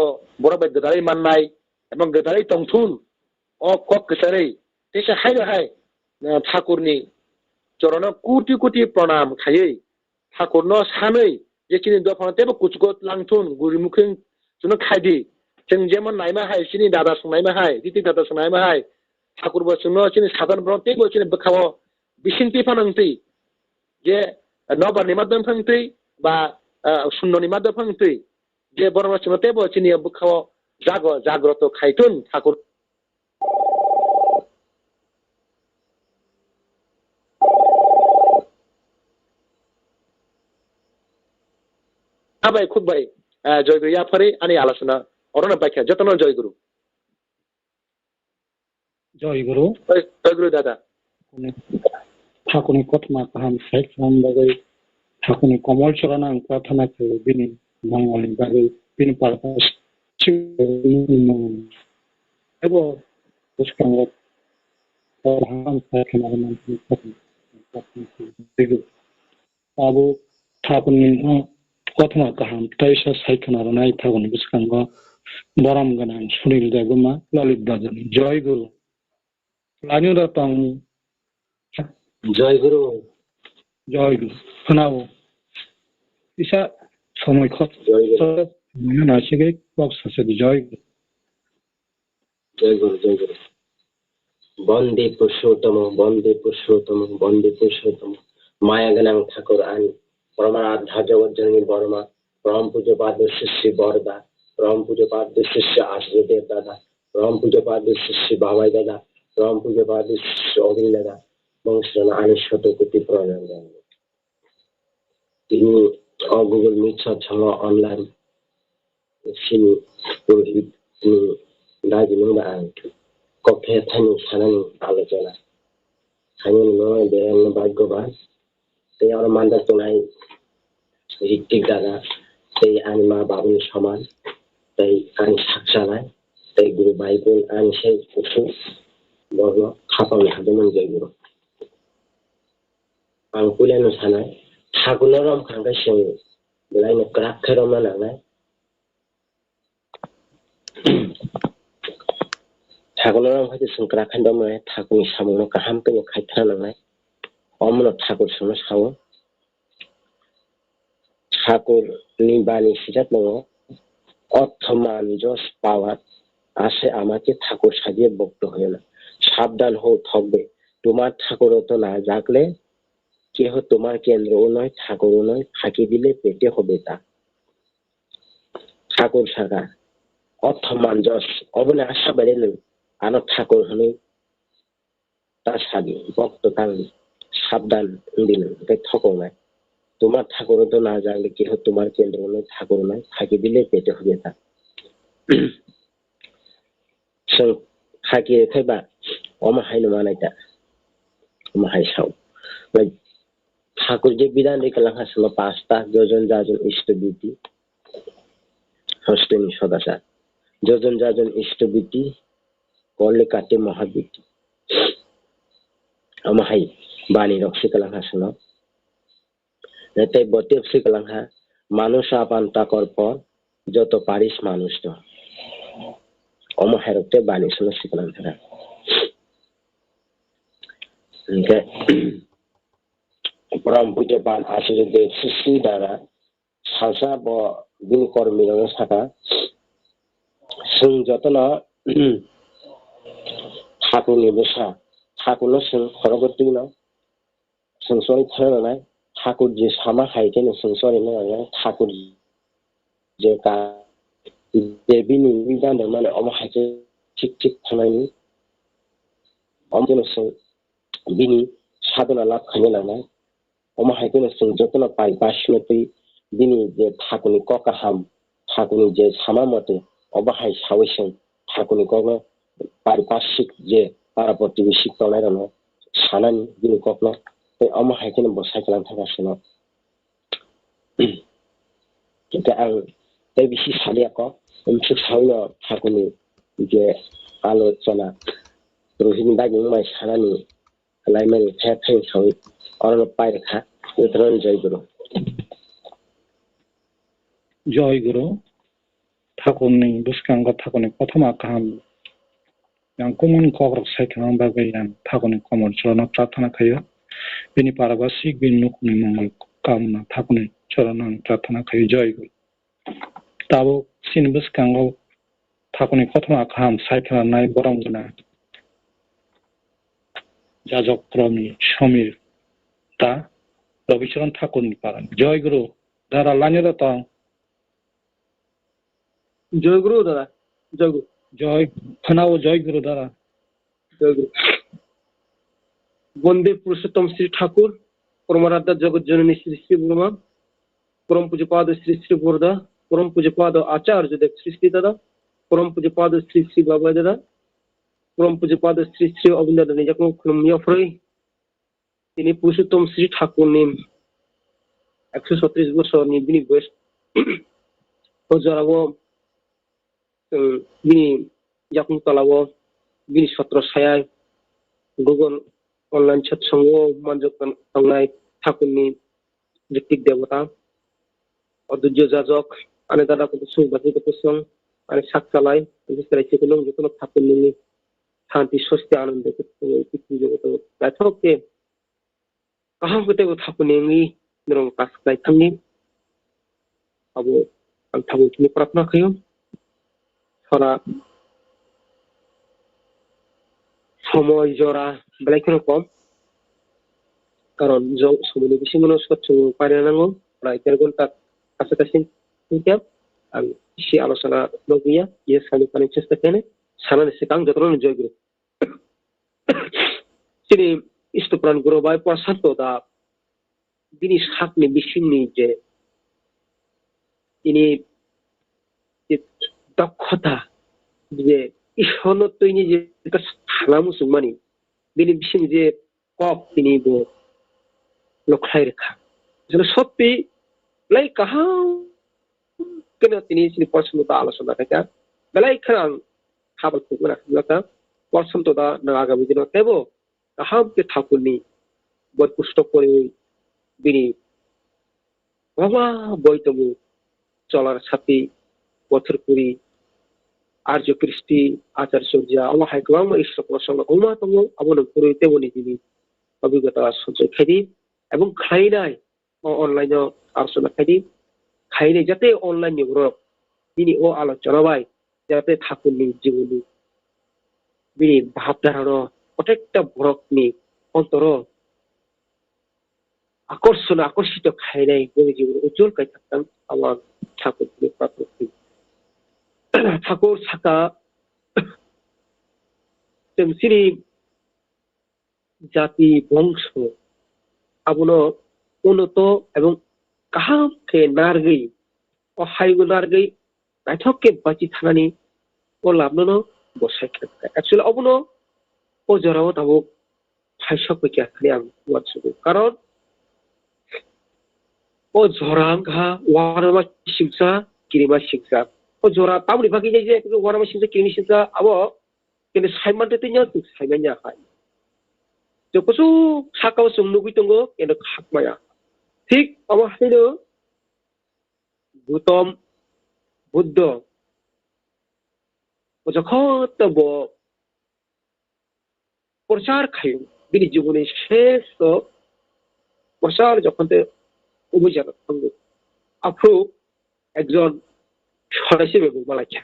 [SPEAKER 6] বড় গদারি মাননাই এবং গদারি তংথুন অ কক কেসারে তেসে হাই ঠাকুরনি চরণ কোটি কোটি প্রণাম খাইयै ঠাকুরনো সাनै যেখিনি দফা তেব কুচগত লাংথুন গুরিमुखै जुनो खायदि जों जेमन नायमा हाय सिनि दादा संनायमा हाय दिति दादा संनायमा हाय ठाकुर बसुनो सिनि साधन ब्रते बसिनि बखाव बिसिंति फानंति जे नबारनि मादम फांति बा सुन्ननि मादम फांति जे बरमसुनो ते बसिनि बखाव जाग्रत खायथुन ठाकुर আবাই খুব ভাই জয়গুরু ইয়াফারে আনি আলোচনা অরণ ব্যাখ্যা যতন জয়গুরু জয়গুরু দাদা
[SPEAKER 1] ঠাকুরনি কতমা কাহাম সাইখাম বাগै ঠাকুরনি কমল চরণ প্রার্থনা করে বিনি মঙ্গলনি বাগै বিনি পারপাস এব পুষ্কাঙ্গ প্রধান সাইখাম মানতি আবু ঠাকুরনি কতমা কাহাম তাইসা সাইখাম আরনাই ঠাকুরনি পুষ্কাঙ্গ বরম গানাং সুনীল দেববর্মা ললিত বাজার জয় গুরু লানিউরা তং
[SPEAKER 7] জয় গুরু
[SPEAKER 1] खोनाओ इसा समय खत नासिगै बक्ससे जय
[SPEAKER 7] गुरु बंदे पुरुषोत्तम माया गणां ठाकुर आनी परमाराध्य जगज्जननी बर्मा परम पूज्य पाद शिष्य बरदा परम पूज्य पाद शिष्य आश्रय देव दादा परम पूज्य पाद शिष्य बाबाई दादा परम पूज्य पाद शिष्य अग्नि दादा বংশজন আনি শতকোটি প্রণাম জানাই তিনি গুগল মিট সাথে অনলাইন সিনি পুরোহিত তিনি দাজিনো বা কফে থানি সানানি আলোচনা সানি নয় দেন ভাগ্যবান সেই আর মানদার তোলাই ঋত্বিক দাদা সেই আনি মা বাবুনি সমান তাই আনি সাক্ষাৎ তাই গুরু বাইবেল আনি সেই পশু বর্ণ খাপানো হাজমন জয়গুরু आं पुलियानो सानाय ठाकुरम खांगासिं बेलायनो क्राखरम नांनाय ठाकुरम खायसे संक्राखन्दम ठाकुरनि सामनो गाहाम पेनो खायथ्रा नांनाय अमनो ठाकुर संनो सावो ठाकुरनि बानी सिजात नङो অর্থমান যশ পাওয়ার আসে আমাকে ঠাকুর সাজিয়ে বক্ত হয় না সাবধান হও থাকবে তোমার ঠাকুরও তো না জাগলে কেহ তোমার কেন্দ্রও নয় ঠাকুরও নয় ফাঁকি দিলে পেটে হবে তা ঠাকুর সাগা অর্থমান যশ অবনে আশা বেড়েলেন আনো ঠাকুর হলে তার সাগি ভক্ত কাল সাবধান দিলেন তাই ঠকও নাই তোমার ঠাকুরও তো না জানলে কেহ তোমার কেন্দ্র নয় ঠাকুর নয় ফাঁকি দিলে পেটে হবে তা ফাঁকি রেখেবা অমাহাই নমানাইটা অমাহাই সাও ঠাকুর যে বিধান রেখেলাম হাসলো 5টা যোজন যাজন ইষ্টবিধি ষষ্ঠী সদাচার jojon jajon ishtobiti korle kate mahabiti amahai bani rok sikalang hasno netai botep sikalang ha মানুষ আপান তাকর পর যত পারিস মানুষ তো অমহারতে বাণী শুনে শিখলাম তারা পরম পূজ্যপাদ আচার্যদেব সৃষ্টি দ্বারা সালসা ব বিনি কর্মীর থাকা जों जतना ठाकुरनि बेसा ठाकुरनो जों खरगतिनो जों सरि थानाय ठाकुर जे सामा हायकेनो जों सरि नाय ठाकुर जे का देबिनि बिदानो माने अमा हायके ठीक ठीक थानायनि अमनो जों बिनि साधना लाभ खायनो लानाय अमा हायकेनो जों जतना पाइ बासिनोति बिनि जे ठाकुरनि ककाहाम ठाकुरनि जे सामा मते অবাহাই সাউসেন ঠাকুরনি কগ্ন পারিপার্শ্বিক যে তারা প্রতিবেশী তলাইরন সানানি যিনি কগ্ন এই অমাহাইকেন বসাই খালাম থাকাছিল কিন্তু আং এই বেশি সালিয়াক ঠিক সাউন ঠাকুরনি যে আলোচনা রোহিণী বাগি মাই সানানি লাইমানি ফের ফের সাউই অরণ পাইরেখা উত্তরণ জয়গুরু
[SPEAKER 1] জয়গুরু ঠাকুরনি বুসকাঙ্গ ঠাকুরনি প্রথম আকাম কুমন কগ্রক সাইখাং বাগৈয়ান ঠাকুরনি কমর চরণ প্রার্থনা খাইও বিনি পারবাসিক বিনি নুকুনি মঙ্গল কামনা ঠাকুরনি চরণ প্রার্থনা খাইও জয়গুরু তাবো সিন বুসকাঙ্গ ঠাকুরনি প্রথম আকাম সাইখানাই বরংগনা যাজক্রমী সমীর তা রবিচরণ ঠাকুরনি পারান জয়গুরু দারা লানিরত
[SPEAKER 6] জয় গুরু দাদা জয় গুরু
[SPEAKER 1] জয় ফনাও জয় গুরু দাদা
[SPEAKER 6] জয় গুরু বন্দে পুরুষোত্তম শ্রী ঠাকুর পরমারাধ্যা জগৎ জননী শ্রী শ্রী ব্রহ্মা পরম পূজ্যপাদ শ্রী শ্রী বরদা পরম পূজ্যপাদ আচার্যদেব শ্রী শ্রী দাদা পরম পূজ্যপাদ শ্রী শ্রী বাবা দাদা পরম পূজ্যপাদ শ্রী শ্রী অবিন্দ দাদা যখন খুলমিয়ফরই তিনি পুরুষোত্তম শ্রী ঠাকুর নিম 136 বছর নিবিনি বয়স হজারাবো bini yakung talawo bini satra sayai Google online Satsango manjakna tangnai ঠাকুরনি Hrithik দেবতা অদ্বৈত যাজক আনে দাদা কত সুখ বাকি কত সং আনে সাতকালাই বিস্তারিত কোনো যতন ঠাকুরনি শান্তি স্বস্তি আনন্দ পৃথিবী জগত তাথকে কাহাম কতে ঠাকুরনি নরং কাসকাই থামনি আবো আং ঠাকুরনি প্রার্থনা খাইও সারা সময় জরা বেলাইখানে কম কারণ সময় বেশি মনে স্বচ্ছ পারে নাঙ্গো প্রায় 1.5 ঘন্টার কাছাকাছি আমি সে আলোচনা লগিয়া ইয়ে সামনে পানি চেষ্টা কেনে সানানে সেকাং যতন জয়গুরু তিনি ইষ্টপ্রাণ গুরু বাই প্রশান্ত দা তিনি সাতনি বিশিন্নি যে তিনি দক্ষতা যে ঈশ্বর তৈরি যে সালামুসুং মানি তিনি বিশিং যে কক তিনি লক্ষ্যায় রেখা আসলে সত্যি লাই কাহা কেন তিনি পছন্দতা আলোচনা থেকে বেলাই খান খাবার খুব রাখা পছন্দতা না আগামী দিন কেব কাহামকে ঠাকুরনি বই পুস্তক করে বিনি বাবা বইতমু চলার সাথী পথের পুরী আর্য কৃষ্টি আচার্য অমাহাই গোয়াম ঈশ্বর প্রসঙ্গ অমাতম আবনম পুরোহিতে বলি তিনি অভিজ্ঞতা সঞ্চয় খাইদি এবং খাইনাই অনলাইনে আলোচনা খাইদি খাইনাই যাতে অনলাইন নিগ্রহ তিনি ও আলোচনা বাই যাতে ঠাকুরনি জীবনী বিনি ভাবধারণ প্রত্যেকটা ভরকনি অন্তর আকর্ষিত খাইনাই বলে জীবন উজ্জ্বল কাই থাকতাম আমার ঠাকুর প্রাপ্তি ঠাকুর থাকা সিরি জাতি বংশ আবনো উন্নত এবং কাহামকে নারগৈ অহাইগো নারগৈ নাইথককে বাঁচি থানানি ও লাভনো বসাই খেতে অ্যাকচুয়ালি অবনো ও জরাও তাবো ফাইসক বৈকি আখানি আং ওয়াটসুগো কারণ ও জরাং ঘা ওয়ারমা শিক্ষা কিরিমা শিক্ষা jora tabri bagi je ke wara mesin je kini sinta abo kini saiman te tinya tu saimanya hai jo kusu sakau sung nugui tongo kene Habmanya ঠিক abo hailo Gautam Buddha যখন তব প্রচার খাই তিনি জীবনের শেষ প্রচার যখন অভিযান সঙ্গে আফ্রো একজন সন্ন্যাসী বেগম মালাইছা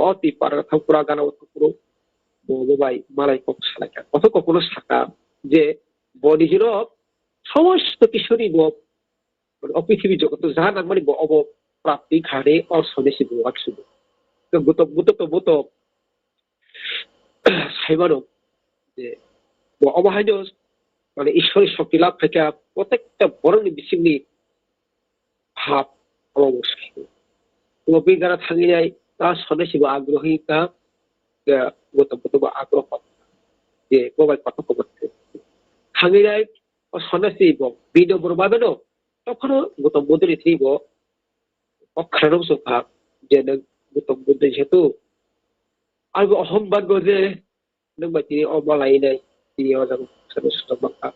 [SPEAKER 6] অতি পারা থাকুরা গানা থাকুরো বাই মালাই কক সালাইকা কত কখনো সাকা যে নিজের সমস্ত কিশোরী পৃথিবী জগৎ যাহা নাগমানি অব প্রাপ্তি ঘাড়ে অসন্ন্যাসী বাক্সু বুত সাইবানো যে অবহাইন মানে ঈশ্বরের শক্তি লাভ থেকে প্রত্যেকটা বরণী বিশিংনি ভাব অবশ্যই বি যারা থাকি যায় তা সন্ন্যাসী আগ্রহী তা গৌতম বুদ্ধ আগ্রহ যে বাবাই কথা করতে থাকি যায় সন্ন্যাসী বিদ বরবাবেন তখনও গৌতম বুদ্ধের থিব অক্ষারণ সভা যে গৌতম বুদ্ধ যেহেতু আর অহংবাদ যে नोंबा तिनि अमालायनाय तिनि अजां सदस्य बांका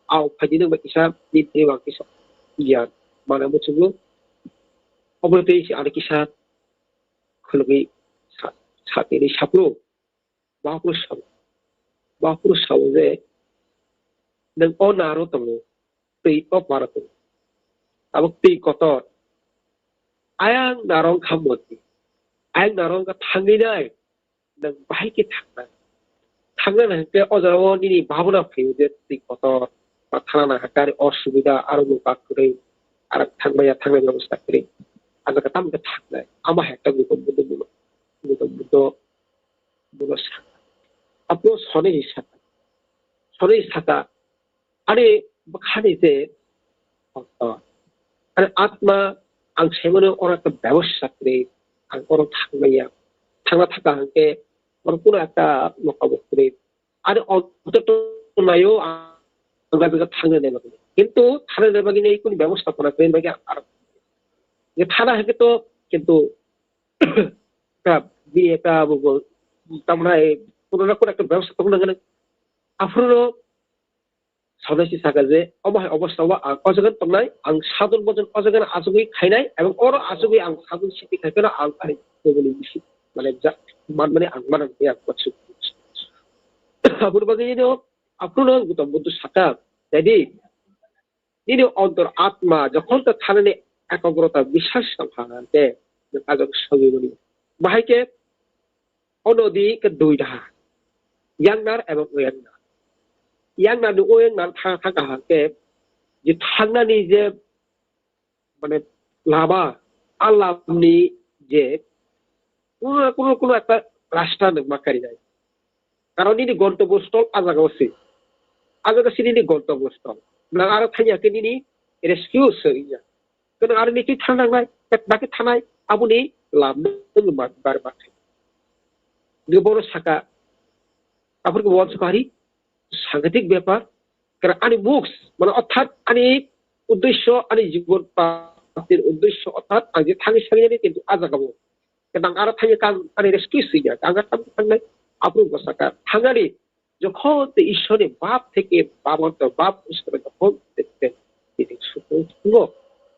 [SPEAKER 6] आव फाइदि नोंबा किसा नित्रि बांकी गियान माना मुचुगु अबरते आरो किसा खलगै सातेनि साप्रो बापुर साव जे नों अनारो तंगो तै अपारतो अब तै कतर आयां नारं खामति आयां नारं का थांगिनाय नों बाहायके थांनाय थांनो हांके अजाराव निनि भावना फैयो जे तै कतर थाना हाकारि असुबिदा आरो बाकरै आरो थांबाया थांनाय व्यवस्था करै आरो कतामके थांनाय आमा हेक्टा गौतम बुद्ध बुलो अपनो सने साता आरे बखाने जे आरो आत्मा आं सेमनो अरात व्यवस्था करै आं अर थांबाया थांना थाका हांके और কোনো একটা মকাবস্ত্রে আর অন্তত নাইও আমরা বেগা থাঙ্গে নেব কিন্তু থানা নেবাগি নেই কোন ব্যবস্থাপনা করেন বাকি আর যে থানা হেকে তো কিন্তু এটা তোমরা কোনো না কোনো একটা ব্যবস্থাপনা গেলে আফরো সদস্য থাকা যে অবস্থা অজগন তোমরাই আং সাধন বজন অজগন আজগুই খাইনাই এবং ওর আজগুই আং সাধন শিখি খাইনা আং আরে বলি বেশি মানে মানে angmanan ya kuatsu berbagai ini aku nang butuh saka jadi ini antar atma যখন তা থানে একাগ্রতা বিশ্বাস সংহাতে আগক সবই বলি বাহাইকে অনদি কে দুইটা ইয়াংনার এবং ওয়াংনার ইয়াংনার ওয়াংনার থাকা হাতে যে থাংনানি যে মানে লাভা আল্লাহনি যে কোনো একটা রাস্তা মাকারি যায় কারণ ইনি গন্তব্যস্থল আজাগাছি নিনি গন্তব্যস্থল না আরো থাইয়াকে নিনি রেস্কিউ সইয়া কিন্তু আর নিচে থানা নাই বাকি থানায় আপনি লাভ বার বাকি বড় শাখা আপনাকে বলতে পারি সাংঘাতিক ব্যাপার কারণ আনি বুকস মানে অর্থাৎ আনি উদ্দেশ্য আনি জীবন প্রাপ্তির উদ্দেশ্য অর্থাৎ আগে থাকি সারিয়ে কিন্তু আজাগাবো kadang arah hanya kan ada rescue ya agar tangan আপনি বসাকা থাঙ্গারি যখন ঈশ্বরে বাপ থেকে বাবন্ত বাপ ঈশ্বরে যখন দেখতে তিনি সুখ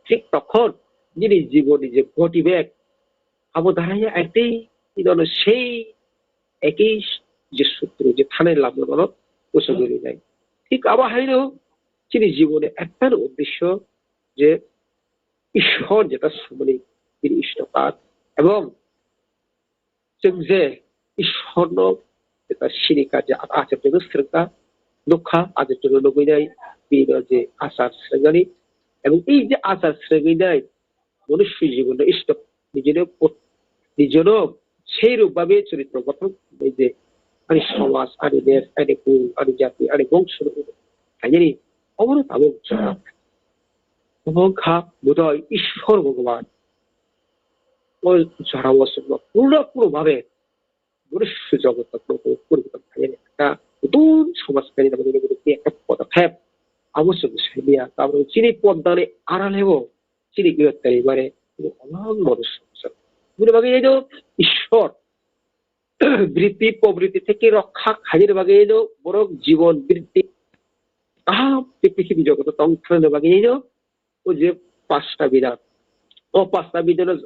[SPEAKER 6] ঠিক তখন যিনি জীবনে যে ঘটিবেক আবু ধারাইয়া একটাই সেই একই যে সূত্র যে থানের লাভ বলো ওসবগুলি নাই ঠিক আবার হাইলেও তিনি জীবনে একটার উদ্দেশ্য যে ঈশ্বর যেটা মানে তিনি ইষ্টপাত এবং जों ঈশ্বরनो এটা সিরিকা যে আচার্য শ্রদ্ধা দুঃখা আচার্য লুবৈনাই বের যে আচার শ্রেণী এবং এই যে আচার শ্রেণীটাই মনুষ্য জীবনে ইষ্ট নিজেরও সেই রূপভাবে চরিত্র গঠন এই যে আনি সমাজ আনি দেশ আনি কুল আনি জাতি আনি বংশ আনি অবরত হ্বঙ্খা বোধহয় ঈশ্বর ভগবান পুরোপুরো ভাবে মনুষ্য জগৎ পরিবর্তন একটা নতুন সমাজকারী একটা পদক্ষেপ আবশ্যক বিষয় তারপরে চিনি পদ্মানে আড়ালেও চিনি বৃহত্তর এবারে অনাম মনুষ্য বাকি এই যে ঈশ্বর বৃত্তি প্রবৃত্তি থেকে রক্ষা খাজির বাকি এই যে বড় জীবন বৃত্তি তাহা পৃথিবী জগৎ তন্ত্রের বাকি এই ও যে 5টা বিধান ও 5টা বিধানের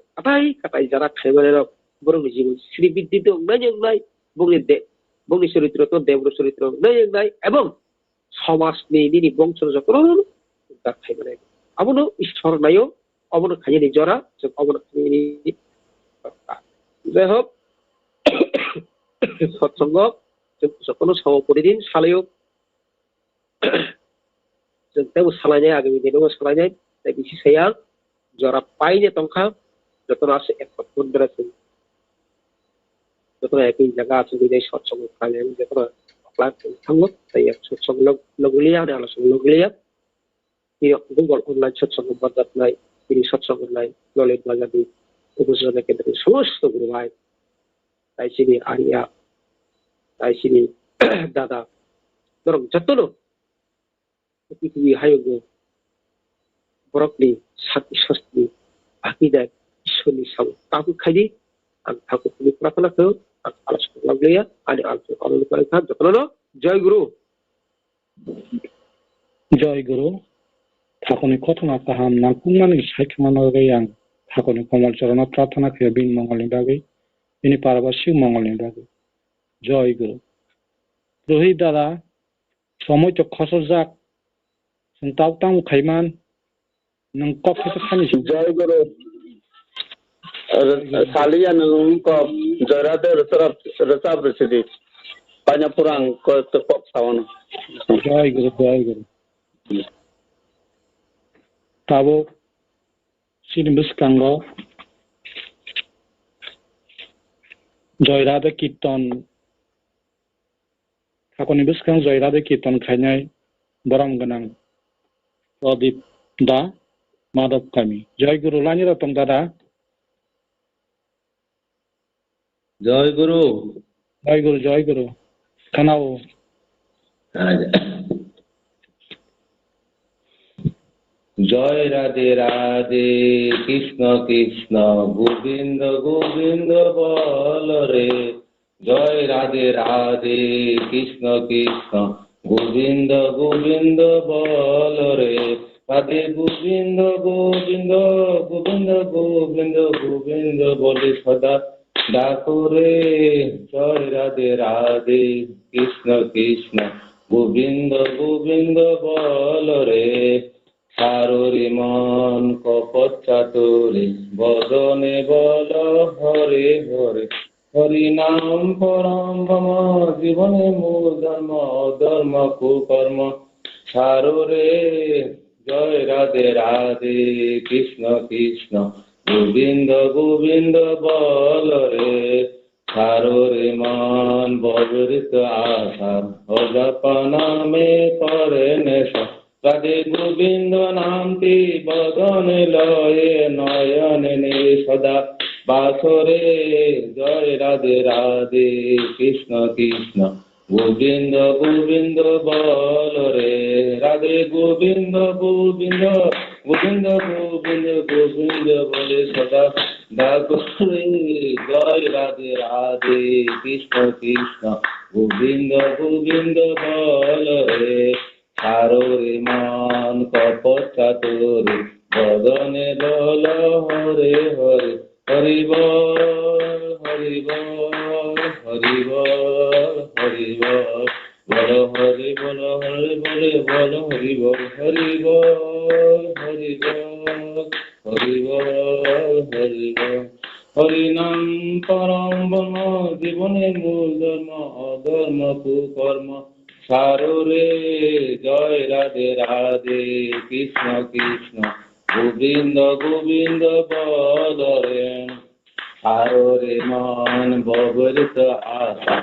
[SPEAKER 6] কাটাই যারা খাইবারের বরং জীবন শ্রীবৃদ্ধি তো নাই বগ্নি চরিত্র তো দেব্র চরিত্র নাই এবং সমাজ নিয়ে বংশ যত খাইবারে আবনো ঈশ্বর নাইও অবন খাইয়ে নিজরা অবন যাই হোক সৎসঙ্গ যখন সমপরিদিন সালেও जों सालायनाय आगामी दिनाव सालायनाय दा बिसि साया जरा पाइने तंखा जतन आसे एक बंदर আছে जतन एक जगह আছে বিদেশ সৎসঙ্গ খালে जतन ক্লাস থাঙ্গ তাই এক সৎসঙ্গ লগলিয়া আর আলোচনা লগলিয়া এই গুগল অনলাইন সৎসঙ্গ বাজাত নাই তিনি সৎসঙ্গ নাই ললিত বাজার উপজেলা কেন্দ্রের সমস্ত গুরু ভাই তাই শ্রী আরিয়া তাই শ্রী দাদা ধরো যতন পৃথিবী হায়গ বরকনি শান্তি শাস্তি আকিদায় ঈশ্বরী সাব তাকু খাইদি আর ঠাকুর তুমি প্রার্থনা করো আর আলোচনা লাগলিয়া আর আলোচনা অনুরোধ করে থাক যতন জয় গুরু
[SPEAKER 1] ঠাকুরনি কথনা কাহাম নাকুমানি সাইখমানগै आं ঠাকুরনি কমল চরণ প্রার্থনা করে বিন মঙ্গলনি বাগै ইনি পারবাসিক মঙ্গলনি বাগै জয় গুরু রোহিত দাদা সময় তো খসজাক Sentau tamu khaiman nang kop ke khani
[SPEAKER 8] jai guru salia nang kop jarade rasa bersidi banyak purang ko tekop sawana
[SPEAKER 1] jai guru tabo sini buskango joyrade kirtan hakoni buskang joyrade kirtan khainai boram ganang Pradip da Madhav kami. Jai Guru lani ratong dada.
[SPEAKER 8] jai guru
[SPEAKER 1] Jai Guru. Kanao.
[SPEAKER 8] jai radhe radhe krishna krishna govinda govinda bolare jai radhe radhe krishna krishna govinda govinda bolare radhe govinda govinda govinda govinda govinda bole sada dakore jai radhe radhe krishna krishna govinda govinda bolare sarore man kapat chatore bodone bolo hare hare Hari নাম পরম ভম জীবনে মূল ধর্ম ধর্ম কুকর্ম সাররে জয় রাধে রাধে কৃষ্ণ কৃষ্ণ গোবিন্দ গোবিন্দ বলরে সাররে মান ববরিত আশার অজপনা মে করে নেশা রাধে গোবিন্দ নামটি বদনে লয়ে নয়নে সদা বাসরে জয় রাধে রাধে কৃষ্ণ কৃষ্ণ গোবিন্দ গোবিন্দ বলরে রাধে গোবিন্দ গোবিন্দ গোবিন্দ গোবিন্দ গোবিন্দ বলে সদা ডাকরে জয় রাধে রাধে কৃষ্ণ কৃষ্ণ গোবিন্দ গোবিন্দ বলরে সাররে মান কপট চাতুরে বদনে লল হরে হরে হরি বল হরি বল হরি বল হরি বল বল হরি বল হরি বলে বল হরি বল হরি বল হরি বল হরি বল হরি বল হরি নাম পরম ব্রহ্ম জীবনের মূল ধর্ম অধর্ম কুকর্ম সাররে জয় রাধে রাধে কৃষ্ণ কৃষ্ণ গোবিন্দ গোবিন্দ বলরে সাররে মান ববরিত আশা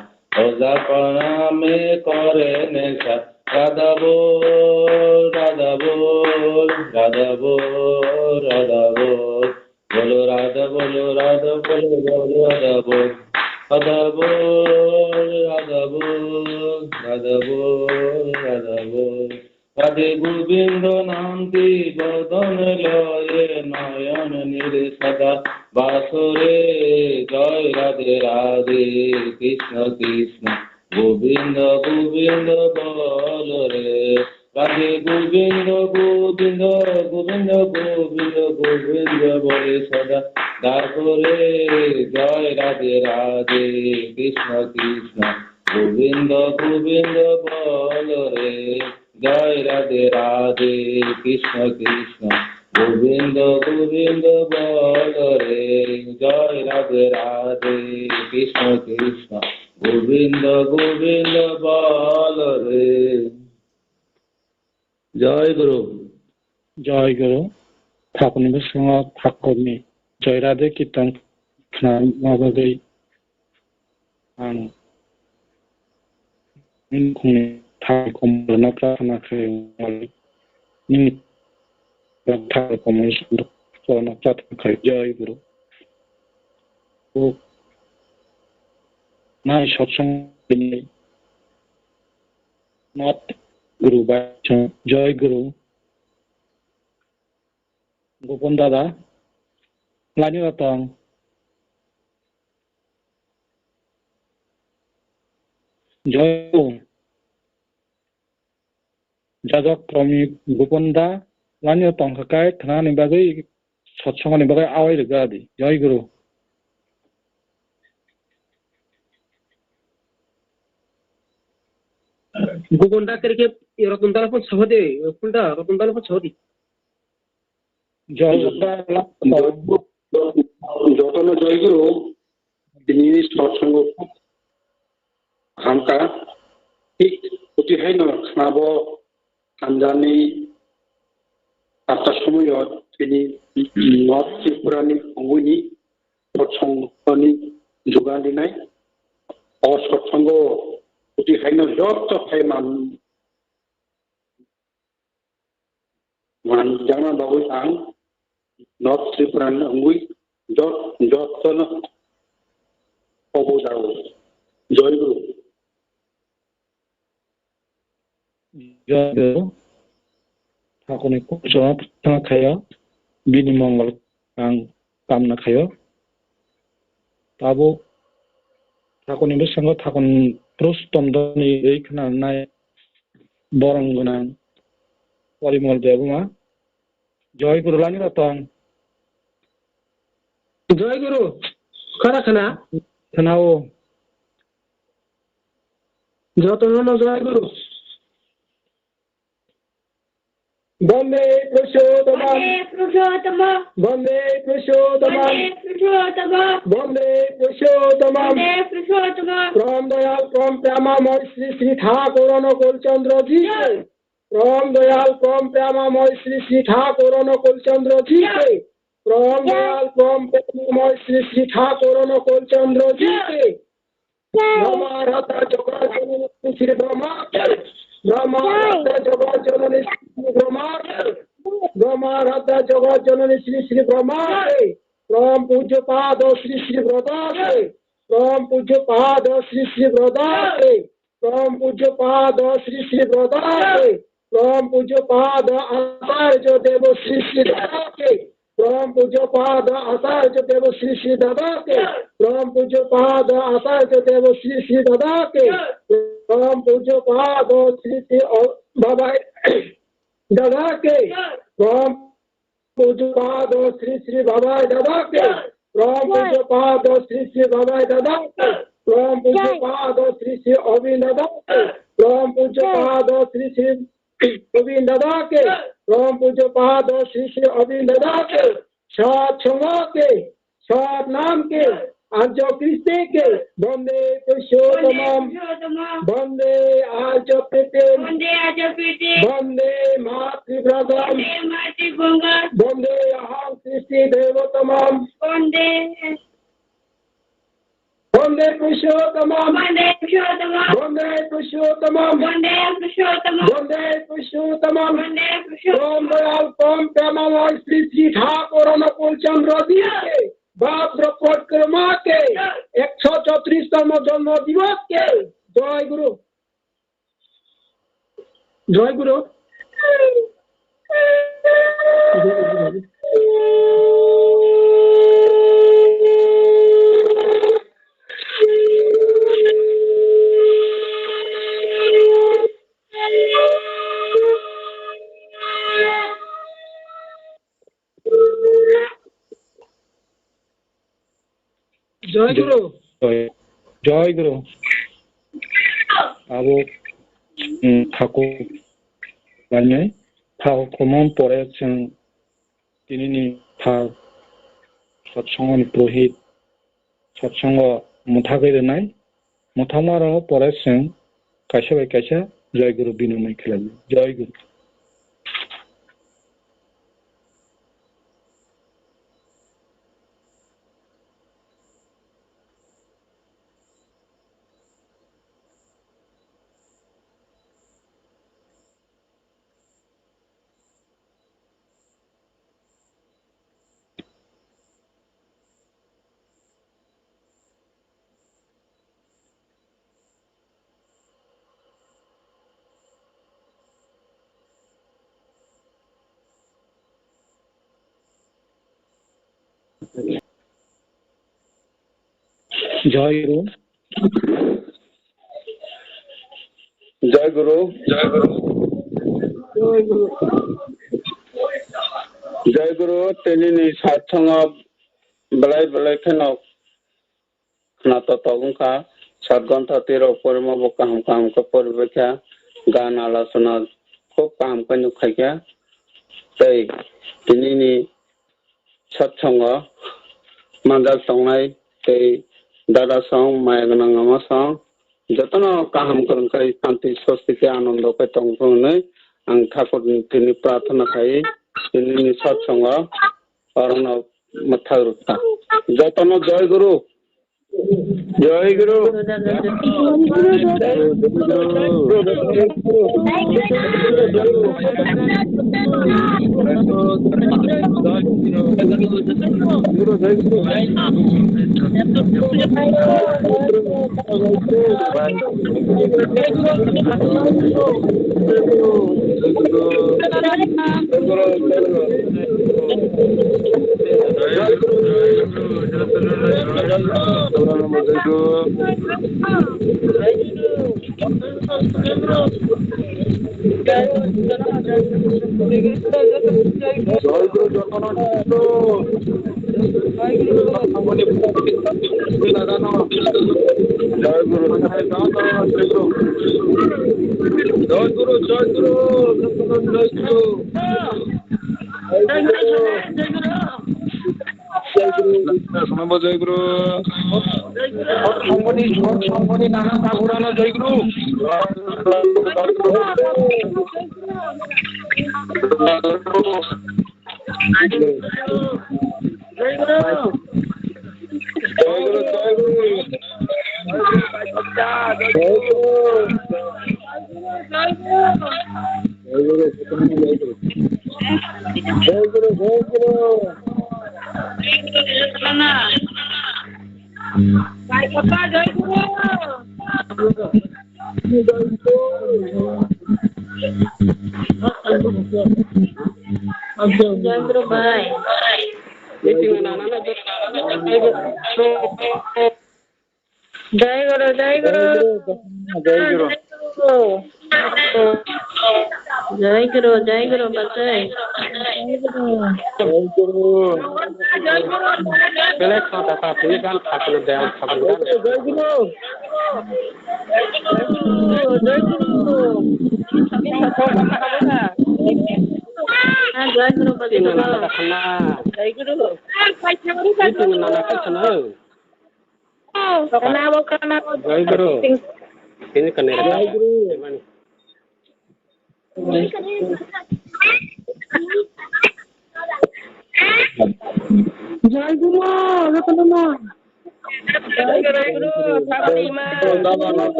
[SPEAKER 8] অজাপনা মে করে নেশা রাধা বল রাধা বল রাধা বল রাধা বল বলো রাধা বলো রাধা বলো বলো রাধা বল
[SPEAKER 2] Radha bol, Radha bol, Radha bol, Radha bol. Radhe Govind Nanti Badan Loye Nayan Nire Sada Basore Joy Radhe Radhe Krishna Krishna Govind Govind Bol Re Radhe Govind Govind Govind Govind Govind Bole Sada Basore Joy Radhe Radhe Krishna Krishna Govind Govind Bol Re Jai Radhe Radhe Krishna Krishna Govinda Govinda Bol Re Jai Radhe Radhe Krishna Krishna Govinda Govinda Bol Re Jai Guru
[SPEAKER 1] জয় গুরু ঠাকুরের সঙ্গে ঠাকুরনি জয় রাধে কীর্তন মাবাদে আং নিখুনি ঠাকুর না প্রার্থনা করে নি ঠাকুর না প্রার্থনা করে জয় গুরু ও নাই সৎসঙ্গ নট গুরু বা জয় গুরু গোপন দাদা লানি রতন জয় যাজক ক্রমিক গোপন দা লানি রতন কাকায় থানানি বাগৈ সৎসঙ্গনি বাগৈ আওয়াই গাদি জয় গুরু
[SPEAKER 6] গোপনটা করকে রতনদার পর সহদে কোনটা রতনদার পর সহদি
[SPEAKER 1] জয়
[SPEAKER 8] jotono জয়গুরু তিনি সৎসঙ্গ হামকা ঠিক অতিহাই খাব আঞ্জানি 8টার সময়ত তিনি নর্থ ত্রিপুরানি অঙ্গুনি সৎসঙ্গনি যোগান দিনাই অসৎসঙ্গ অতিহাই যত খাই manjakna Bagwi Awng North Tripuran Angui jotono KOKBOROK Joy Guru
[SPEAKER 1] জয় গুরু ঠাকুরনি কুশল প্রার্থনা খায় বিনি মঙ্গল আং কামনা খায় তাবো ঠাকুরনি সঙ্গে ঠাকুর প্রস্তন্দনি এই খানায় বরঙ্গনা পরিমল দেবমা জয় গুরু লানি রতন
[SPEAKER 6] জয় গুরু খানা খানা
[SPEAKER 1] খানাও
[SPEAKER 6] যতন জয় গুরু বন্দে পুরুষোত্তম বন্দে পুরুষোত্তম বন্দে পুরুষোত্তম প্রম দয়াল প্রম প্রেমাময় শ্রী শ্রী ঠাকুর অনুকূল চন্দ্র জি প্রম দয়াল প্রম প্রেমাময় শ্রী শ্রী ঠাকুর অনুকূল চন্দ্র জি প্রম দয়াল প্রম প্রেমাময় শ্রী শ্রী ঠাকুর অনুকূল চন্দ্র জি ব্রহ্মারাধা জগৎ শ্রী ব্রহ্মা ব্রহ্মারাধা জগৎ জননী শ্রী ব্রহ্মা ব্রহ্মারাধা জগৎ জননী শ্রী শ্রী ব্রহ্মা প্রম পূজ্য পাদ শ্রী শ্রী ব্রদাস প্রম পূজ্য পাদ শ্রী শ্রী ব্রদাস প্রম পূজ্য পাদ শ্রী শ্রী ব্রদাস প্রম পূজ্য পাদ আচার্য দেব শ্রী শ্রী দাদাকে প্রম পূজ্য পাদ আচার্য দেব শ্রী শ্রী দাদাকে প্রম পূজ্য পাদ আচার্য দেব শ্রী শ্রী দাদাকে প্রম পূজ্য পাদ শ্রী শ্রী বাবা দাদাকে প্রম পূজ্য পাদ শ্রী শ্রী বাবা দাদাকে প্রম পূজ্য পাদ শ্রী শ্রী বাবা দাদাকে প্রম পূজ্য পাদ শ্রী শ্রী অবিন দাদাকে প্রম পূজ্য পাদ শ্রী শ্রী অবিন দাদাকে প্রম পূজ্য পাদ শ্রী শ্রী অবিন দাদাকে সৎ সঙ্গকে সৎ নামকে আর্য কৃষ্ণকে বন্দে পুরুষোত্তম বন্দে আর্য প্রীতিম বন্দে মাতৃব্রতম বন্দে অহং কৃষ্টি দেবতমম বন্দে পুরুষোত্তম বন্দে পুরুষোত্তম বন্দে পুরুষোত্তম প্রম দয়াল প্রম প্রেমাময় শ্রী শ্রী ঠাকুর অনুকূল চন্দ্র দিকে
[SPEAKER 9] भाद्र परिक्रमा के 134तम जन्म दिवस के जय गुरु जय गुरु जय गुरु
[SPEAKER 1] जय गुरु अब ठाकुर लाइनै थाव कमन परे जों दिनैनि थाव सत्संगनि पुरहित सत्संग मुथागैरोनाय मुथामारा परे जों कायसे बाय कायसे जय गुरु बिनुमय खालामो जय गुरु जय गुरु
[SPEAKER 8] जय गुरु
[SPEAKER 9] जय गुरु जय गुरु
[SPEAKER 8] जय गुरु तेनी सात्संग बलाय बलाय खेनो नातो तगुंखा 7 घंटा 13 परिमा बका हम को परिबेखा गान आलोचना खूब काम कनु खायका तै तेनी सत्संग manjak songnai tei dada song mayagna ngama song jotono kaham korongkai santi swasti आनंद kai tongpunai ang Thakur ni प्रार्थना khai tini satsanga arana matharuta jotono jay guru जय गुरु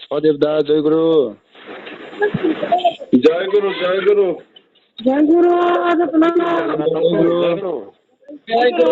[SPEAKER 6] सदेव दा जय गुरु
[SPEAKER 8] जय गुरु जय गुरु
[SPEAKER 5] जय गुरु जय गुरु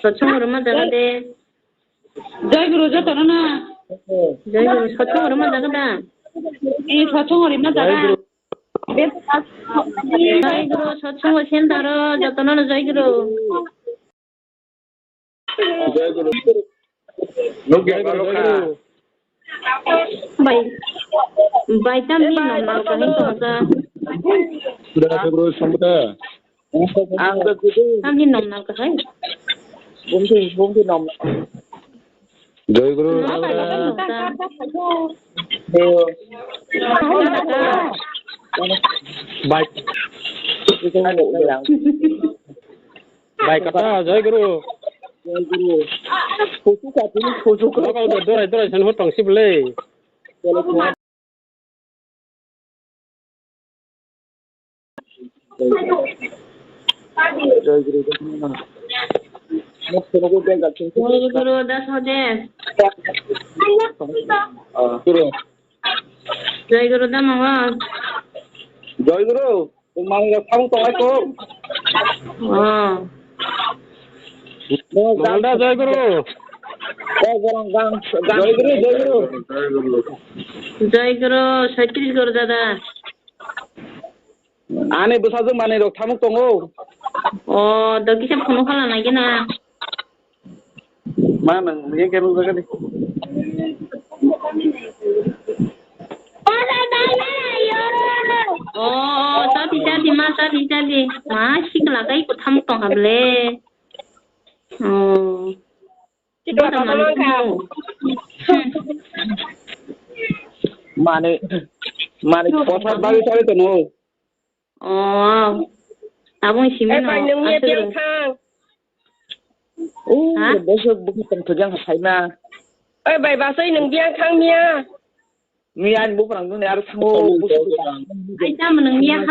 [SPEAKER 5] सत्संग manjakna जय गुरु jotono na जय गुरु सत्संग manjakna सत्संग manjakna जय गुरु सत्संग center jotono जय गुरु
[SPEAKER 8] जय गुरु
[SPEAKER 5] by tam ni nom na kahin to sa
[SPEAKER 6] sudah bro sampai
[SPEAKER 5] tam ni nom na kahin
[SPEAKER 2] bumti nom
[SPEAKER 6] जय गुरु बाइक kata जय गुरु Kucu kalau dorai san hotong sip le जय गुरु
[SPEAKER 5] Guru Sahadev Jai Guru Dhamma
[SPEAKER 8] जय गुरु मांग थाम तो आको
[SPEAKER 6] Mangda जय गुरु
[SPEAKER 8] जय गुरु
[SPEAKER 5] Jai Guru Satri Guru Dada
[SPEAKER 8] आने बसाजो माने रो थाम तो
[SPEAKER 5] Dagi sa puno kala na gina
[SPEAKER 8] mana ये केनु जगह नी
[SPEAKER 5] Tadi masih kelakai ikut ham tong hable Tidak ada
[SPEAKER 8] माने पथार बारि सारि त no
[SPEAKER 5] abang simen
[SPEAKER 2] besok bukan kerjaan saya
[SPEAKER 3] bai ba sai nang biang khang mia
[SPEAKER 2] mian bu perang tu ni harus mau
[SPEAKER 5] Ai ta menang dia